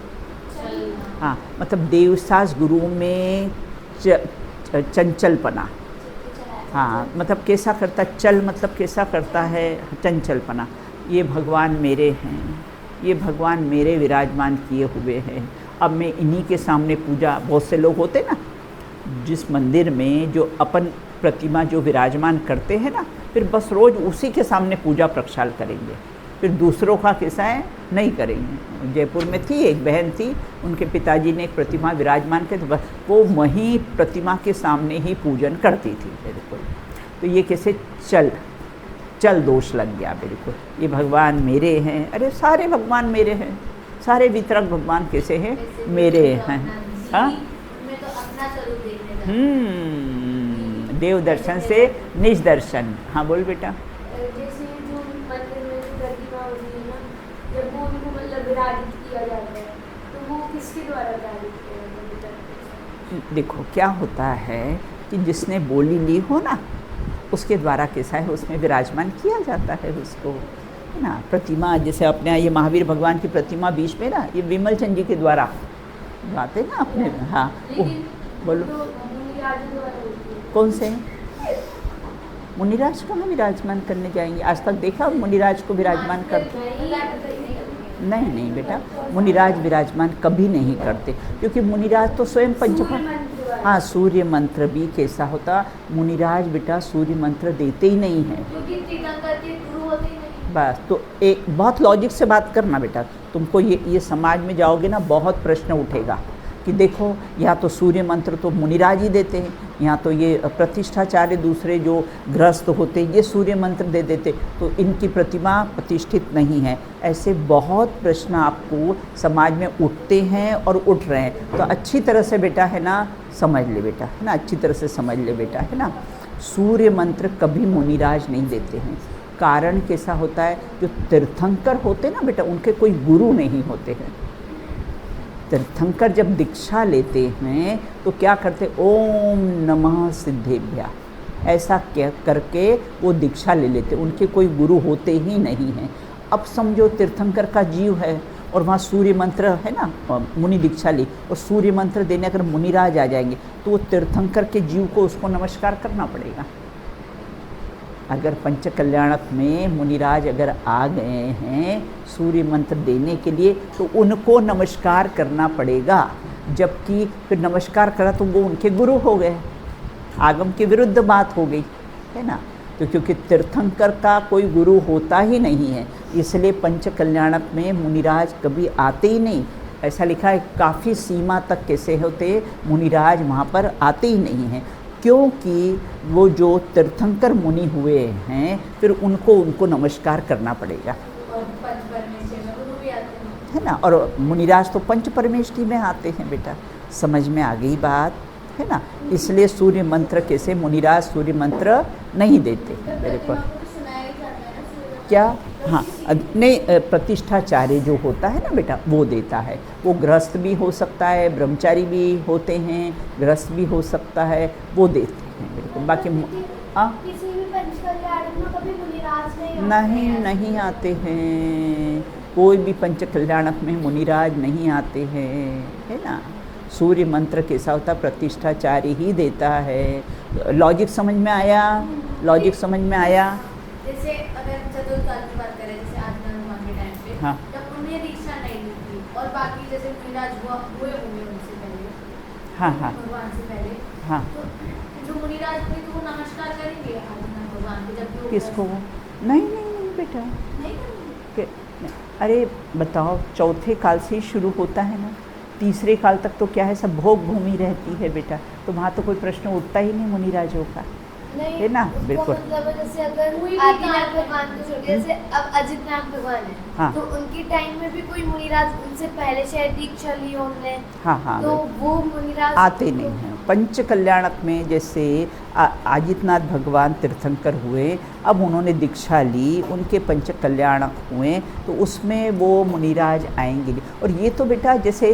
हाँ, मतलब देवसास गुरु में चंचलपना, हाँ, मतलब कैसा करता, चल मतलब कैसा करता है, चंचलपना। ये भगवान मेरे हैं, ये भगवान मेरे विराजमान किए हुए हैं, अब मैं इन्हीं के सामने पूजा। बहुत से लोग होते ना जिस मंदिर में जो अपन प्रतिमा जो विराजमान करते हैं ना, फिर बस रोज़ उसी के सामने पूजा प्रक्षाल करेंगे, फिर दूसरों का कैसा है नहीं करेंगे। जयपुर में थी एक बहन थी, उनके पिताजी ने एक प्रतिमा विराजमान की, तो बस वो वहीं प्रतिमा के सामने ही पूजन करती थी बिल्कुल। तो ये कैसे चल दोष लग गया बिल्कुल। ये भगवान मेरे हैं, अरे सारे भगवान मेरे हैं, सारे वितरक भगवान कैसे हैं, मेरे हैं। हाँ, देव दर्शन से निज दर्शन। हाँ बोल बेटा। जैसे जो मंदिर में जो प्रतिमा होती है ना, जब वो उनको मतलब विराजित किया जाता है तो वो किसके द्वारा विराजित किया जाता है? देखो क्या होता है कि जिसने बोली ली हो ना, उसके द्वारा कैसा है उसमें विराजमान किया जाता है उसको, है ना। प्रतिमा जैसे अपने ये महावीर भगवान की प्रतिमा बीच में ना, ये विमल चंद जी के द्वारा आते ना अपने। हाँ बोलो कौन से मुनिराज को हम विराजमान करने जाएंगे? आज तक देखा मुनिराज को विराजमान करते? नहीं बेटा, मुनिराज विराजमान कभी नहीं करते, क्योंकि मुनिराज तो स्वयं हाँ, सूर्य मंत्र भी कैसा होता, मुनिराज बेटा सूर्य मंत्र देते ही नहीं हैं। बस तो एक बहुत लॉजिक से बात करना बेटा, तुमको ये समाज में जाओगे ना बहुत प्रश्न उठेगा कि देखो यहाँ तो सूर्य मंत्र तो मुनिराज ही देते हैं, यहाँ तो ये प्रतिष्ठाचार्य दूसरे जो गृहस्थ होते हैं ये सूर्य मंत्र दे देते, तो इनकी प्रतिमा प्रतिष्ठित नहीं है। ऐसे बहुत प्रश्न आपको समाज में उठते हैं और उठ रहे हैं। तो अच्छी तरह से बेटा है ना समझ ले बेटा, है ना, अच्छी तरह से समझ ले बेटा, है ना। सूर्य मंत्र कभी मुनिराज नहीं देते हैं। कारण कैसा होता है, जो तीर्थंकर होते हैं ना बेटा, उनके कोई गुरु नहीं होते हैं। तीर्थंकर जब दीक्षा लेते हैं तो क्या करते, ओम नमः सिद्धेभ्या ऐसा क्या करके वो दीक्षा ले लेते, उनके कोई गुरु होते ही नहीं हैं। अब समझो तीर्थंकर का जीव है और वहाँ सूर्य मंत्र है ना, मुनि दीक्षा ली और सूर्य मंत्र देने अगर मुनिराज आ जाएंगे तो वो तीर्थंकर के जीव को उसको नमस्कार करना पड़ेगा। अगर पंच कल्याणक में मुनिराज अगर आ गए हैं सूर्य मंत्र देने के लिए तो उनको नमस्कार करना पड़ेगा, जबकि फिर नमस्कार करा तो वो उनके गुरु हो गए, आगम के विरुद्ध बात हो गई, है ना। तो क्योंकि तीर्थंकर का कोई गुरु होता ही नहीं है, इसलिए पंच कल्याणक में मुनिराज कभी आते ही नहीं। ऐसा लिखा है काफ़ी सीमा तक कैसे होते मुनिराज वहाँ पर आते ही नहीं हैं, क्योंकि वो जो तीर्थंकर मुनि हुए हैं फिर उनको नमस्कार करना पड़ेगा, है ना। और मुनिराज तो पंच परमेष्टि में आते हैं बेटा, समझ में आ गई बात, है ना। इसलिए सूर्य मंत्र कैसे मुनिराज सूर्य मंत्र नहीं देते मेरे को क्या। हाँ नहीं, प्रतिष्ठाचार्य जो होता है ना बेटा वो देता है, वो गृहस्थ भी हो सकता है, ब्रह्मचारी भी होते हैं, गृहस्थ भी हो सकता है, वो देते हैं बिल्कुल। बाकी किसी भी पंच कल्याणक में कभी मुनिराज नहीं आते हैं, कोई भी पंच कल्याणक में मुनिराज नहीं आते हैं, है ना। सूर्य मंत्र कैसा होता प्रतिष्ठाचार्य ही देता है। लॉजिक समझ में आया, लॉजिक समझ में आया। जैसे अगर चतुर्काल की बात करें, जैसे आदित्य भगवान के टाइम पे, हाँ, जब उन्हें दीक्षा नहीं दी थी और बाकी जैसे मुनिराज हुए होंगे उनसे पहले, हाँ भगवान से पहले, हाँ, तो जो मुनिराज थे तो वो नमस्कार करेंगे आदित्य भगवान को, जब किसको? नहीं बेटा, नहीं करेंगे। अरे बताओ, चौथे काल से ही शुरू होता है ना, तीसरे काल तक तो क्या है सब भोग भूमि रहती है बेटा, तो वहाँ तो कोई प्रश्न उठता ही नहीं मुनिराजों का, नहीं, है ना, उसका बिल्कुल। मतलब है जैसे अगर आदिनाथ भगवान को छोड़ के जैसे अब अजितनाथ भगवान है, हाँ। तो उनके टाइम में भी कोई मुनिराज उनसे पहले शायद दीक्षा ली उनने, हाँ हाँ, तो वो मुनिराज आते नहीं हैं। पंच कल्याणक में जैसे आदित्यनाथ भगवान तीर्थंकर हुए, अब उन्होंने दीक्षा ली, उनके पंच कल्याणक हुए, तो उसमें वो मुनिराज आएंगे। और ये तो बेटा जैसे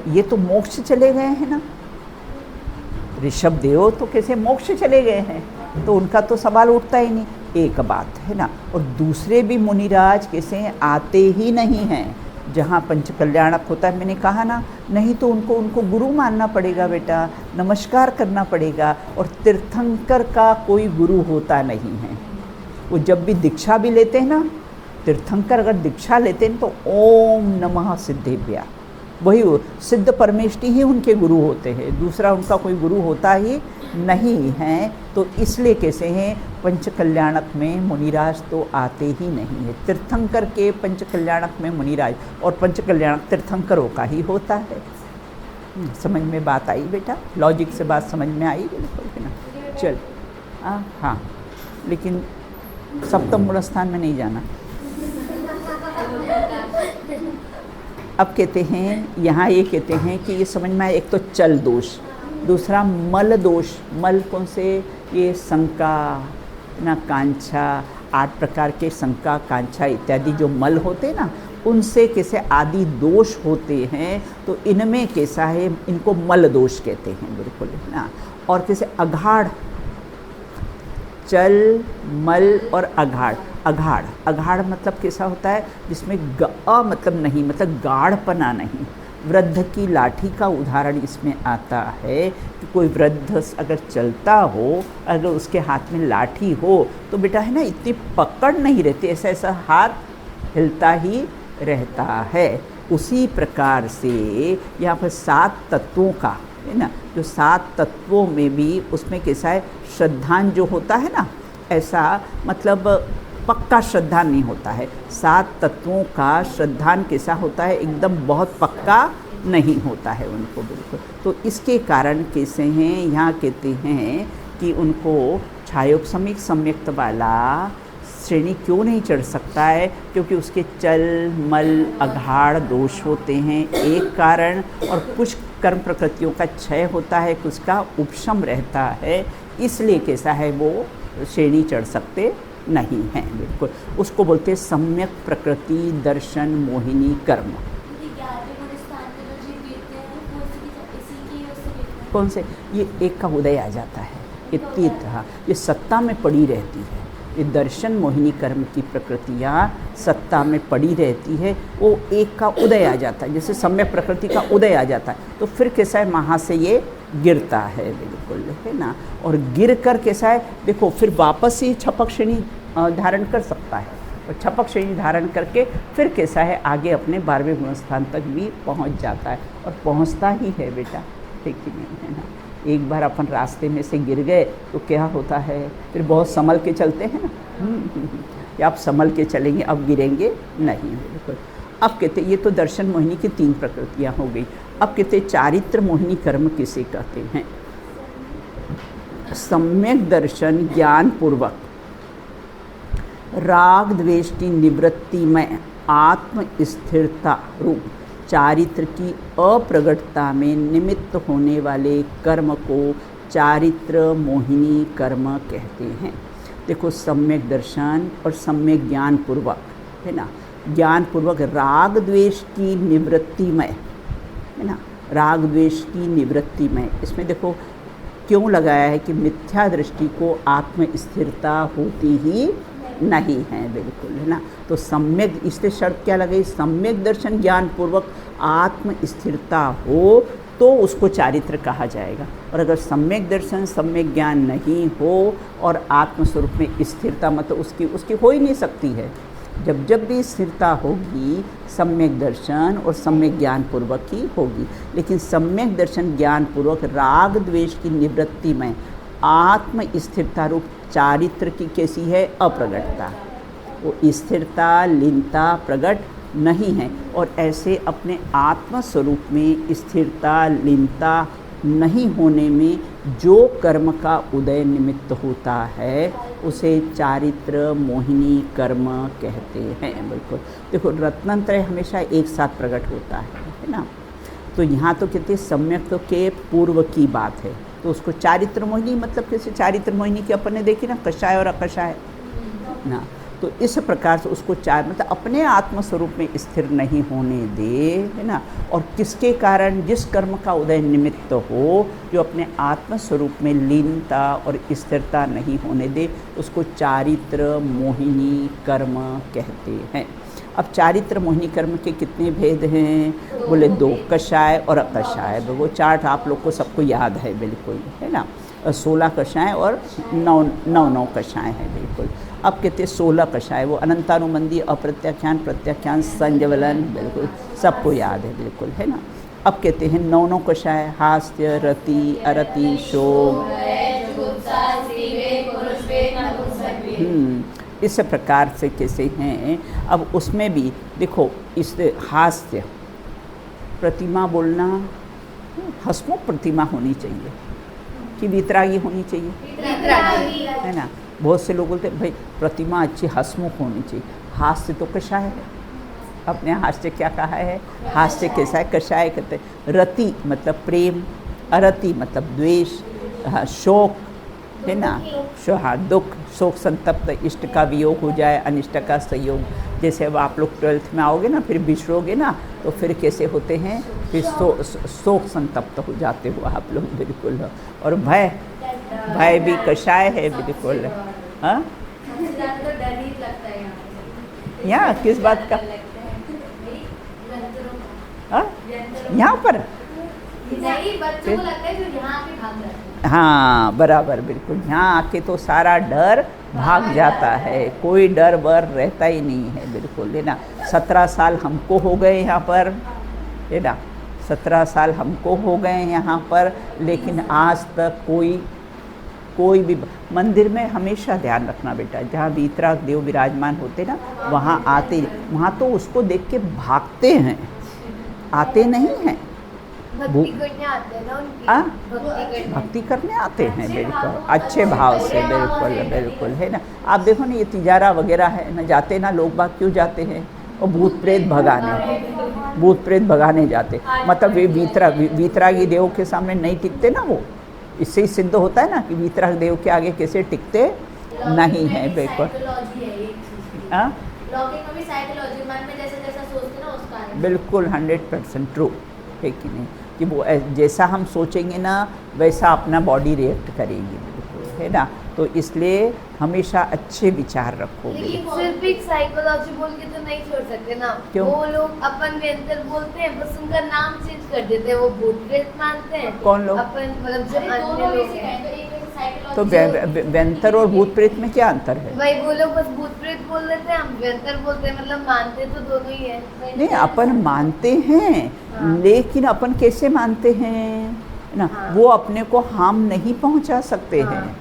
ये तो मोक्ष चले गए हैं ना, ऋषभ देव तो कैसे मोक्ष चले गए हैं, तो उनका तो सवाल उठता ही नहीं, एक बात है ना। और दूसरे भी मुनिराज कैसे आते ही नहीं हैं जहाँ पंच कल्याणक होता है। मैंने कहा ना, नहीं तो उनको गुरु मानना पड़ेगा बेटा, नमस्कार करना पड़ेगा। और तीर्थंकर का कोई गुरु होता नहीं है। वो जब भी दीक्षा भी लेते हैं ना, तीर्थंकर अगर दीक्षा लेते हैं तो ओम नमः सिद्धेभ्या, वही सिद्ध परमेष्टि ही उनके गुरु होते हैं, दूसरा उनका कोई गुरु होता ही नहीं है। तो इसलिए कैसे हैं पंच कल्याणक में मुनिराज तो आते ही नहीं है। तीर्थंकर के पंच कल्याणक में मुनिराज और पंच कल्याणक तीर्थंकरों का ही होता है। समझ में बात आई बेटा, लॉजिक से बात समझ में आई बिल्कुल है ना। चल हाँ, लेकिन सप्तम गुण स्थान में नहीं जाना। अब कहते हैं यहाँ, ये कहते हैं कि ये समझ में आए, एक तो चल दोष, दूसरा मल दोष। मल कौन से? ये शंका ना, कांछा, 8 प्रकार के शंका, कांछा इत्यादि जो मल होते ना, उनसे कैसे आदि दोष होते हैं, तो इनमें कैसा है, इनको मल दोष कहते हैं बिल्कुल है ना। और कैसे अघाड़, चल, मल और अघाड़। अघाड़ मतलब कैसा होता है, जिसमें मतलब नहीं, मतलब गाढ़पना नहीं। वृद्ध की लाठी का उदाहरण इसमें आता है कि कोई वृद्ध अगर चलता हो, अगर उसके हाथ में लाठी हो, तो बेटा है ना इतनी पकड़ नहीं रहती, ऐसा हाथ हिलता ही रहता है। उसी प्रकार से यहाँ पर 7 तत्वों का है ना, जो 7 तत्वों में भी उसमें कैसा है, श्रद्धान जो होता है ना, ऐसा मतलब पक्का श्रद्धान नहीं होता है। 7 तत्वों का श्रद्धान कैसा होता है, एकदम बहुत पक्का नहीं होता है उनको बिल्कुल। तो इसके कारण कैसे हैं, यहाँ कहते हैं कि उनको छायोपशमिक सम्यक्त वाला श्रेणी क्यों नहीं चढ़ सकता है, क्योंकि उसके चल, मल, अघाड़ दोष होते हैं एक कारण, और कुछ कर्म प्रकृतियों का क्षय होता है, कुछ का उपशम रहता है, इसलिए कैसा है वो श्रेणी चढ़ सकते नहीं हैं बिल्कुल। उसको बोलते हैं सम्यक प्रकृति दर्शन मोहिनी कर्म। कौन से? ये एक का उदय आ जाता है, ये तीर्थ, हाँ, ये सत्ता में पड़ी रहती है। ये दर्शन मोहिनी कर्म की प्रकृतियाँ सत्ता में पड़ी रहती है, वो एक का उदय आ जाता है, जैसे सम्यक प्रकृति का उदय आ जाता है, तो फिर कैसा है, वहाँ से ये गिरता है बिल्कुल है ना। और गिर कर कैसा है, देखो फिर वापस ही छपक श्रेणी धारण कर सकता है, और छपक श्रेणी धारण करके फिर कैसा है, आगे अपने 12वें गुण स्थान तक भी पहुंच जाता है, और पहुंचता ही है बेटा, ठीक ही नहीं है ना। एक बार अपन रास्ते में से गिर गए तो क्या होता है, फिर बहुत संभल के चलते हैं ना, कि आप संभल के चलेंगे, अब गिरेंगे नहीं बिल्कुल। अब कहते ये तो दर्शन मोहिनी की 3 प्रकृतियाँ हो गई। अब कहते चारित्र मोहिनी कर्म किसे कहते हैं? सम्यक दर्शन ज्ञान पूर्वक राग द्वेष की निवृत्ति में आत्म स्थिरता रूप चारित्र की अप्रगटता में निमित्त होने वाले कर्म को चारित्र मोहिनी कर्म कहते हैं। देखो सम्यक दर्शन और सम्यक ज्ञान पूर्वक है ना, ज्ञान पूर्वक राग द्वेष की निवृत्ति में है ना, राग द्वेष की निवृत्ति में, इसमें देखो क्यों लगाया है कि मिथ्या दृष्टि को आत्म स्थिरता होती ही नहीं है बिल्कुल है ना। तो सम्यक, इससे शर्त क्या लगाई, सम्यक दर्शन ज्ञान पूर्वक आत्म स्थिरता हो तो उसको चारित्र कहा जाएगा। और अगर सम्यक दर्शन सम्यक ज्ञान नहीं हो और आत्मस्वरूप में स्थिरता, मतलब उसकी हो ही नहीं सकती है। जब भी स्थिरता होगी सम्यक दर्शन और सम्यक ज्ञान पूर्वक ही होगी। लेकिन सम्यक दर्शन ज्ञान पूर्वक राग द्वेष की निवृत्ति में आत्म स्थिरता रूप चारित्र की कैसी है, अप्रगटता, वो स्थिरता लीनता प्रकट नहीं है। और ऐसे अपने आत्म स्वरूप में स्थिरता लीनता नहीं होने में जो कर्म का उदय निमित्त होता है उसे चारित्र मोहिनी कर्म कहते हैं। बिल्कुल देखो, रत्नत्रय हमेशा एक साथ प्रकट होता है ना। तो यहाँ तो कहते हैं सम्यक के पूर्व की बात है, तो उसको चारित्र मोहिनी मतलब कैसे, चारित्र मोहिनी की अपन ने देखी ना, कषाय और अकषाय ना। तो इस प्रकार से उसको मतलब अपने आत्मस्वरूप में स्थिर नहीं होने दे, है ना। और किसके कारण, जिस कर्म का उदय निमित्त हो, जो अपने आत्मस्वरूप में लीनता और स्थिरता नहीं होने दे, उसको चारित्र मोहिनी कर्म कहते हैं। अब चारित्र मोहिनी कर्म के कितने भेद हैं? बोले 2, कषाय और अकषाय। वो चार्ट आप लोग को सबको याद है बिल्कुल, है ना। 16 कषाय और 9 कषाय हैं बिल्कुल। अब कहते हैं 16 कषाय, वो अनंतानुबंधी, अप्रत्याख्यान, प्रत्याख्यान, संज्वलन, बिल्कुल सबको याद है बिल्कुल, है ना। अब कहते हैं 9 कषाय, हास्य, रति, अरति, शोक, इस प्रकार से कैसे हैं। अब उसमें भी देखो, इस हास्य प्रतिमा बोलना, हंसमुख प्रतिमा होनी चाहिए कि वितरागी होनी चाहिए, है ना। बहुत से लोग बोलते हैं भाई प्रतिमा अच्छी हंसमुख होनी चाहिए। हास्य तो कषाय है, अपने हास्य क्या कहा है, हास्य कैसा है, कषाय कहते हैं। रति मतलब प्रेम, अरति मतलब द्वेष, शोक, है ना, दुख, शोक संतप्त, इष्ट का वियोग हो जाए, अनिष्ट का संयोग। जैसे अब आप लोग 12th में आओगे ना, फिर बिछड़ोगे ना, तो फिर कैसे होते हैं, फिर शोक संतप्त हो जाते हो आप लोग बिल्कुल। और भय भी कषाय है बिल्कुल। हाँ, यहाँ किस बात का, यहाँ पर बच्चों को लगता है जो यहाँ पे भाग जाते हैं। हाँ बराबर, बिल्कुल। यहाँ आके तो सारा डर भाग जाता है, कोई डर बर रहता ही नहीं है बिल्कुल, है ना। 17 साल हमको हो गए यहाँ पर, है ना, 17 साल हमको हो गए यहाँ पर, लेकिन आज तक कोई भी मंदिर में हमेशा ध्यान रखना बेटा, जहाँ वीतराग देव विराजमान होते ना, वहाँ आते, वहाँ तो उसको देख के भागते हैं, आते नहीं हैं। भक्ति करने आते हैं ना उनकी, भक्ति करने आते हैं बिल्कुल, अच्छे भाव से, बिल्कुल बिल्कुल, है ना। आप देखो ना, ये तिजारा वगैरह है ना, जाते ना लोग बाग क्यों जाते हैं, और भूत प्रेत भगाने जाते। मतलब वे वीतरागी देव के सामने नहीं टिकते ना, वो इससे ही सिद्ध होता है ना कि वीतराग देव के आगे कैसे टिकते नहीं है बिल्कुल। बिल्कुल 100% ट्रू है कि नहीं, कि वो जैसा हम सोचेंगे ना वैसा अपना बॉडी रिएक्ट करेगी बिल्कुल, है ना। तो इसलिए हमेशा अच्छे विचार रखो। लेकिन सिर्फ एक साइकोलॉजी बोल के तो नहीं छोड़ सकते ना। क्यों? वो लोग अपन वेंतर बोलते हैं, बस उनका नाम चेंज कर देते हैं, वो भूत प्रेत मानते हैं। कौन लोग? अपन मतलब जो अन्य लोग हैं। तो वेंतर और भूत प्रेत में क्या अंतर है? भाई वो लोग बस भूत प्रेत बोल देते हैं, हम वेंतर बोलते हैं, मतलब मानते तो दोनों ही है। नहीं, अपन मानते हैं, लेकिन अपन कैसे मानते हैं ना, वो अपने को हार्म नहीं पहुंचा सकते हैं।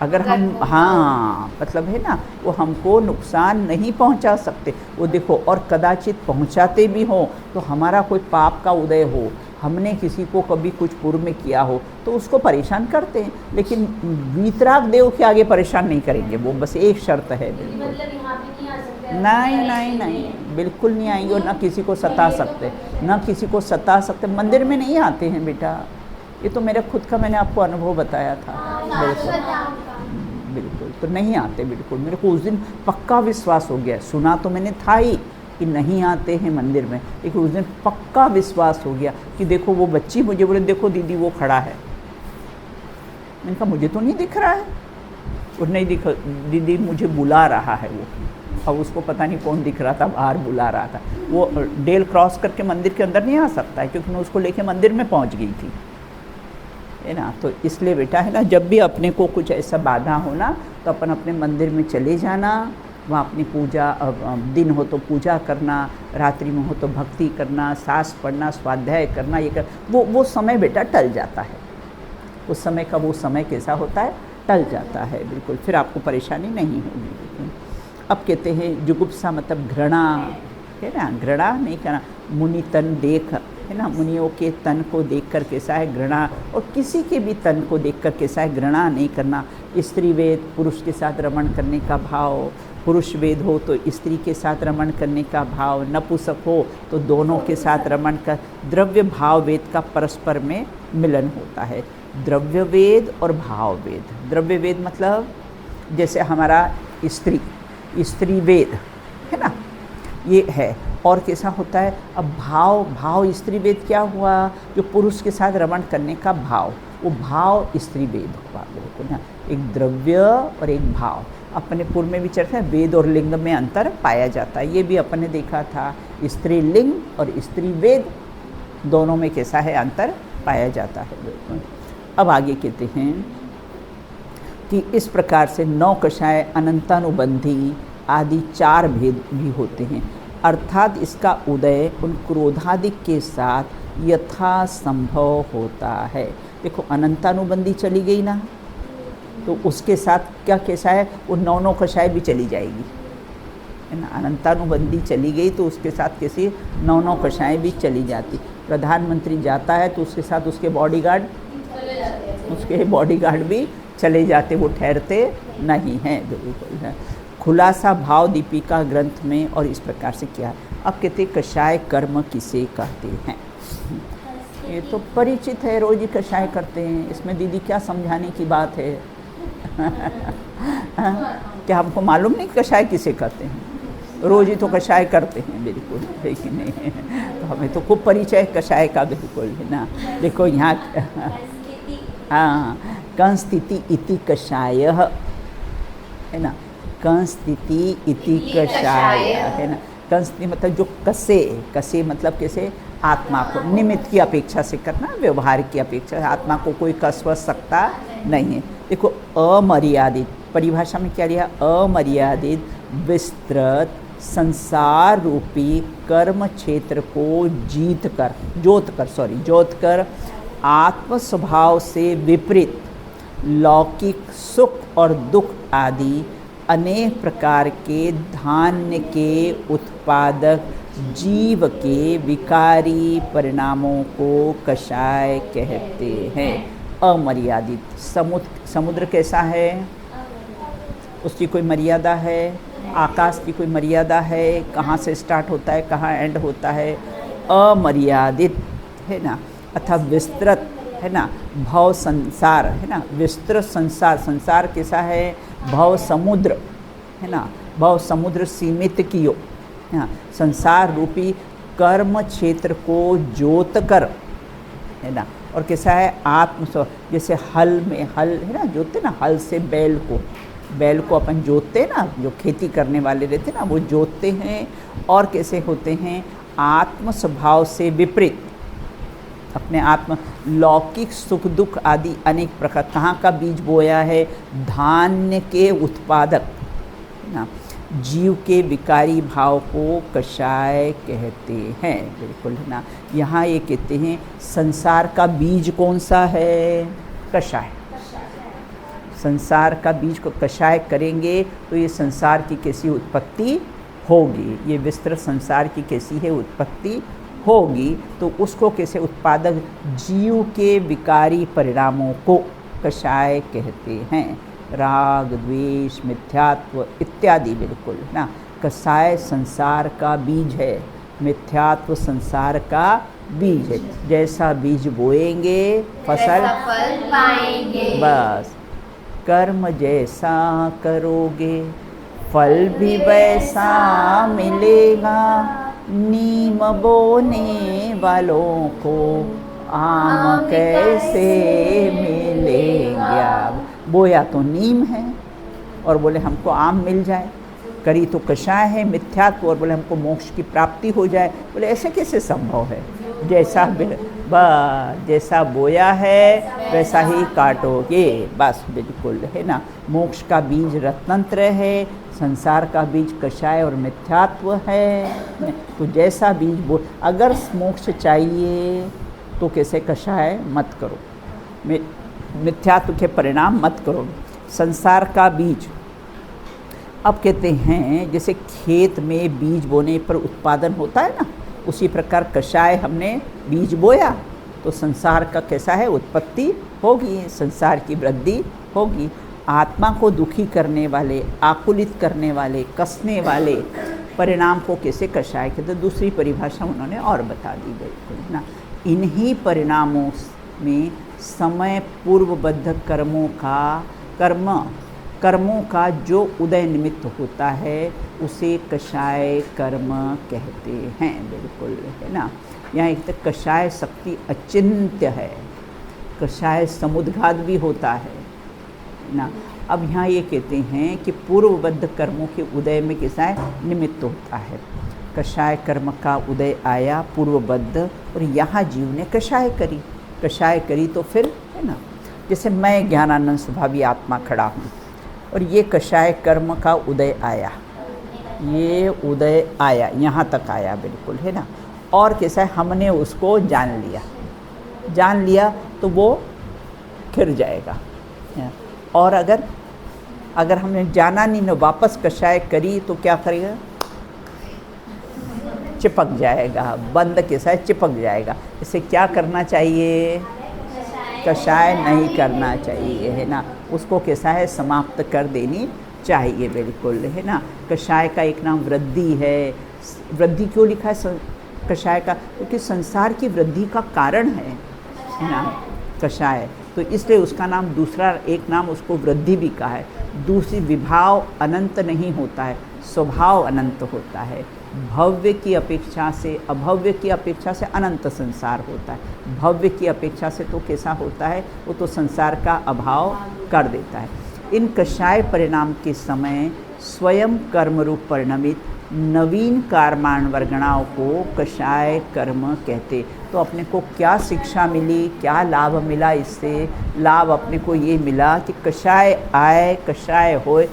अगर हम, हाँ मतलब है ना, वो हमको नुकसान नहीं पहुंचा सकते। वो देखो, और कदाचित पहुंचाते भी हो तो हमारा कोई पाप का उदय हो, हमने किसी को कभी कुछ पूर्व में किया हो तो उसको परेशान करते हैं, लेकिन वीतराग देव के आगे परेशान नहीं करेंगे। वो बस एक शर्त है बिल्कुल, मतलब यहाँ पे नहीं आ सकते। नहीं बिल्कुल नहीं आएंगे, और ना किसी को सता सकते, मंदिर में नहीं आते हैं बेटा। ये तो मेरा खुद का, मैंने आपको अनुभव बताया था बिल्कुल। तो नहीं आते बिल्कुल, मेरे को उस दिन पक्का विश्वास हो गया। सुना तो मैंने था ही कि नहीं आते हैं मंदिर में, लेकिन उस दिन पक्का विश्वास हो गया कि देखो वो बच्ची मुझे बोले, देखो दीदी वो खड़ा है। मैंने कहा मुझे तो नहीं दिख रहा है। और नहीं दिख, दीदी मुझे बुला रहा है वो। अब उसको पता नहीं कौन दिख रहा था, बाहर बुला रहा था। वो डेल क्रॉस करके मंदिर के अंदर नहीं आ सकता है, क्योंकि मैं उसको लेके मंदिर में पहुंच गई थी, है ना। तो इसलिए बेटा है ना, जब भी अपने को कुछ ऐसा बाधा हो ना, तो अपन अपने मंदिर में चले जाना, वहाँ अपनी पूजा, दिन हो तो पूजा करना, रात्रि में हो तो भक्ति करना, सास पढ़ना, स्वाध्याय करना, ये कर, वो समय बेटा टल जाता है। उस समय का वो समय कैसा होता है, टल जाता है बिल्कुल, फिर आपको परेशानी नहीं होगी। अब कहते हैं जुगुप्सा मतलब घृणा, है ना, घृणा नहीं करना। मुनि तन देख, है ना, मुनियों के तन को देखकर कैसा है घृणा, और किसी के भी तन को देखकर कैसा है घृणा नहीं करना। स्त्री वेद पुरुष के साथ रमण करने का भाव, पुरुष वेद हो तो स्त्री के साथ रमण करने का भाव, नपुंसक हो तो दोनों के साथ रमण कर, द्रव्य भाव वेद का परस्पर में मिलन होता है। द्रव्य वेद और भाव वेद, द्रव्य वेद मतलब जैसे हमारा स्त्री वेद है ना, ये है। और कैसा होता है, अब भाव स्त्री वेद क्या हुआ, जो पुरुष के साथ रमण करने का भाव, वो भाव स्त्री वेद हुआ बिल्कुल ना। एक द्रव्य और एक भाव, अपने पूर्व में भी चर्चा है, वेद और लिंग में अंतर पाया जाता है, ये भी अपन ने देखा था। स्त्री लिंग और स्त्री वेद दोनों में कैसा है अंतर पाया जाता है बिल्कुल। अब आगे कहते हैं कि इस प्रकार से 9 कषाय, अनंतानुबंधी आदि 4 भेद भी होते हैं, अर्थात इसका उदय उन क्रोधादिक के साथ यथासंभव होता है। देखो अनंतानुबंधी चली गई ना, तो उसके साथ क्या कैसा है, वो 9 कषाय भी चली जाएगी है ना। अनंतानुबंधी चली गई तो उसके साथ कैसी 9 कषाय भी चली जाती। प्रधानमंत्री जाता है तो उसके साथ उसके बॉडीगार्ड भी चले जाते, वो ठहरते नहीं हैं बिल्कुल है। खुलासा भाव दीपिका ग्रंथ में और इस प्रकार से किया। अब कहते कषाय कर्म किसे कहते हैं, ये तो परिचित है, रोज ही कषाय करते हैं, इसमें दीदी क्या समझाने की बात है क्या हमको मालूम नहीं कषाय किसे कहते हैं, रोज ही तो कषाय करते हैं बिल्कुल है कि नहीं। तो हमें तो खूब परिचय है कषाय का बिल्कुल है ना। देखो यहाँ हाँ, कंस्थिति इति कषाय है ना, कंस्थिति इति कषाय है ना। कंस्थिति मतलब जो कसे मतलब कैसे, आत्मा को निमित्त की अपेक्षा से करना, व्यवहार की अपेक्षा, आत्मा को कोई कस वस सकता नहीं है। देखो अमर्यादित, परिभाषा में क्या लिया, अमर्यादित विस्तृत संसार रूपी कर्म क्षेत्र को जोत कर आत्म स्वभाव से विपरीत लौकिक सुख और दुख आदि अनेक प्रकार के धान्य के उत्पादक जीव के विकारी परिणामों को कषाय कहते हैं। अमर्यादित, समुद्र कैसा है, उसकी कोई मर्यादा है, आकाश की कोई मर्यादा है, कहाँ से स्टार्ट होता है कहाँ एंड होता है, अमर्यादित है ना। अथवा विस्तृत है ना, भव संसार है ना, विस्तृत संसार कैसा है, भव समुद्र है ना, भव समुद्र सीमित कियो है, संसार रूपी कर्म क्षेत्र को जोत कर है ना। और कैसा है, आत्म, जैसे हल है ना, जोतते ना, हल से बैल को अपन जोतते ना, जो खेती करने वाले रहते ना वो जोतते हैं। और कैसे होते हैं, आत्म स्वभाव से विपरीत, अपने आत्म लौकिक सुख दुख आदि अनेक प्रकार, कहाँ का बीज बोया है, धान्य के उत्पादक ना, जीव के विकारी भाव को कषाय कहते हैं बिल्कुल है ना। यहाँ ये कहते हैं संसार का बीज कौन सा है, कषाय। संसार का बीज को कषाय करेंगे तो ये संसार की कैसी उत्पत्ति होगी, ये विस्तृत संसार की कैसी है उत्पत्ति होगी, तो उसको कैसे उत्पादक जीव के विकारी परिणामों को कषाय कहते हैं। राग द्वेष मिथ्यात्व इत्यादि बिल्कुल ना, कषाय संसार का बीज है, मिथ्यात्व संसार का बीज है। जैसा बीज बोएंगे फसल पाएंगे, बस कर्म जैसा करोगे फल भी वैसा मिलेगा। नीम बोने वालों को आम कैसे मिलेगा। बोया तो नीम है और बोले हमको आम मिल जाए, करी तो कषाय है मिथ्यात्व और बोले हमको मोक्ष की प्राप्ति हो जाए। बोले ऐसे कैसे संभव है, जैसा बोया है वैसा ही काटोगे, बस बिल्कुल है ना। मोक्ष का बीज रत्नंत्र है, संसार का बीज कषाय और मिथ्यात्व है। तो जैसा बीज अगर मोक्ष चाहिए तो कैसे कषाय मत करो, मिथ्यात्व के परिणाम मत करो। संसार का बीज, अब कहते हैं जैसे खेत में बीज बोने पर उत्पादन होता है ना, उसी प्रकार कषाय हमने बीज बोया तो संसार का कैसा है, उत्पत्ति होगी, संसार की वृद्धि होगी। आत्मा को दुखी करने वाले, आकुलित करने वाले, कसने वाले परिणाम को कैसे कषाय कहते, दूसरी परिभाषा उन्होंने और बता दी बिल्कुल ना। इन्हीं परिणामों में समय पूर्वबद्ध कर्मों का जो उदय निमित्त होता है उसे कषाय कर्म कहते हैं बिल्कुल, है ना। यहाँ एक तो कषाय शक्ति अचिंत्य है, कषाय समुद्घात भी होता है ना। अब यहाँ ये कहते हैं कि पूर्वबद्ध कर्मों के उदय में कषाय निमित्त होता है। कषाय कर्म का उदय आया पूर्वबद्ध, और यहाँ जीव ने कषाय करी तो फिर, है ना, जैसे मैं ज्ञानानंद स्वभावी आत्मा खड़ा हूँ और ये कषाय कर्म का उदय आया, ये उदय आया, यहाँ तक आया बिल्कुल, है ना। और कैसा है, हमने उसको जान लिया तो वो खिर जाएगा। और अगर हमने जाना नहीं न वापस कषाय करी तो क्या करेगा, चिपक जाएगा, बंद कैसा है, चिपक जाएगा। इसे क्या करना चाहिए, कषाय नहीं करना चाहिए, है ना, उसको कैसा है, समाप्त कर देनी चाहिए बिल्कुल, है ना। कषाय का एक नाम वृद्धि है। वृद्धि क्यों लिखा है कषाय का, क्योंकि संसार की वृद्धि का कारण है ना कषाय, तो इसलिए उसका नाम, दूसरा एक नाम उसको वृद्धि भी कहा है। दूसरी, विभाव अनंत नहीं होता है, स्वभाव अनंत होता है। भव्य की अपेक्षा से, अभव्य की अपेक्षा से अनंत संसार होता है। भव्य की अपेक्षा से तो कैसा होता है, वो तो संसार का अभाव कर देता है। इन कषाय परिणाम के समय स्वयं कर्मरूप परिणमित नवीन कार्माण वर्गणाओं को कषाय कर्म कहते। तो अपने को क्या शिक्षा मिली, क्या लाभ मिला इससे? लाभ अपने को ये मिला कि कषाय आए, कषाय होए,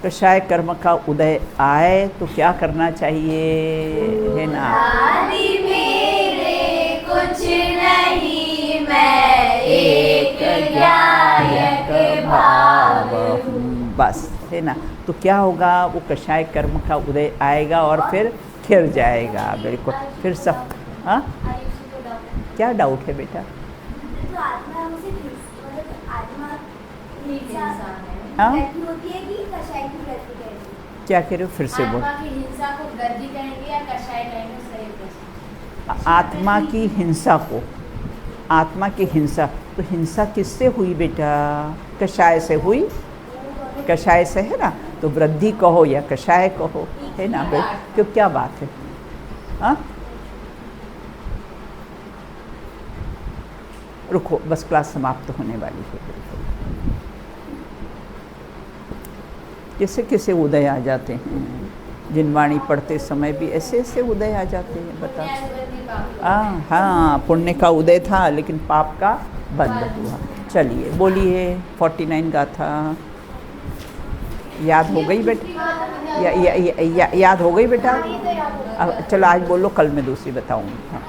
कषाय कर्म का उदय आए तो क्या करना चाहिए, है ना। आदि मेरे कुछ नहीं, मैं एक ज्ञायक भाव हूँ, बस, है ना। तो क्या होगा, वो कषाय कर्म का उदय आएगा और फिर खिर जाएगा बिल्कुल। फिर सब, हाँ, क्या डाउट है बेटा? तो आत्मा हमसे आत्मा हाँ, होती है कि कषाय की वृद्धि करेगी? क्या कह रहे हो, फिर से बोल। आत्मा की हिंसा को वृद्धि कहेंगे या कषाय कहेंगे, सही प्रश्न। आत्मा की हिंसा को, आत्मा की हिंसा, तो हिंसा किससे हुई बेटा? कषाय से हुई, कषाय से, है ना। तो वृद्धि कहो या कषाय कहो, है ना भाई, क्यों, क्या बात है, हाँ। रुको, बस क्लास समाप्त होने वाली है बिल्कुल। कैसे कैसे उदय आ जाते हैं, जिनवाणी पढ़ते समय भी ऐसे ऐसे उदय आ जाते हैं, बता। हाँ, पुण्य का उदय था लेकिन पाप का बंद हुआ। चलिए बोलिए 49 गाथा याद हो गई बेटा? याद हो गई बेटा? चलो आज बोलो, कल मैं दूसरी बताऊँगी। हाँ।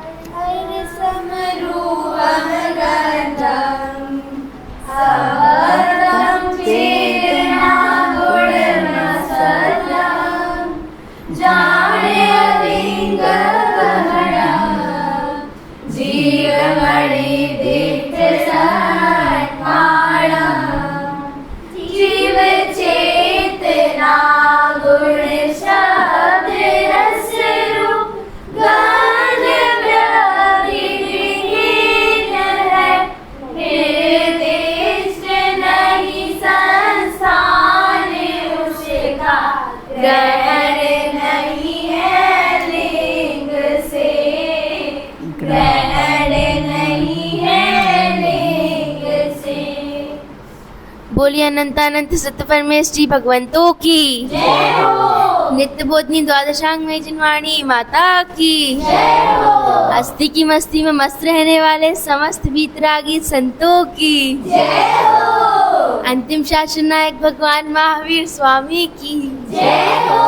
बोलिए अनंतानंत सत्य परमेश जी भगवंतों की जय हो। नित्य बोधनी द्वादशांग में जिनवाणी माता की जय हो। हस्ती की मस्ती में मस्त रहने वाले समस्त वीतरागी संतों की जय हो। अंतिम शासन नायक भगवान महावीर स्वामी की जय हो।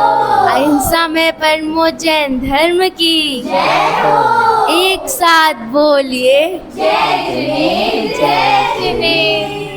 अहिंसा में परमो जैन धर्म की जय हो। एक साथ बोलिए जय जिनेन्द्र, जय जिनेन्द्र।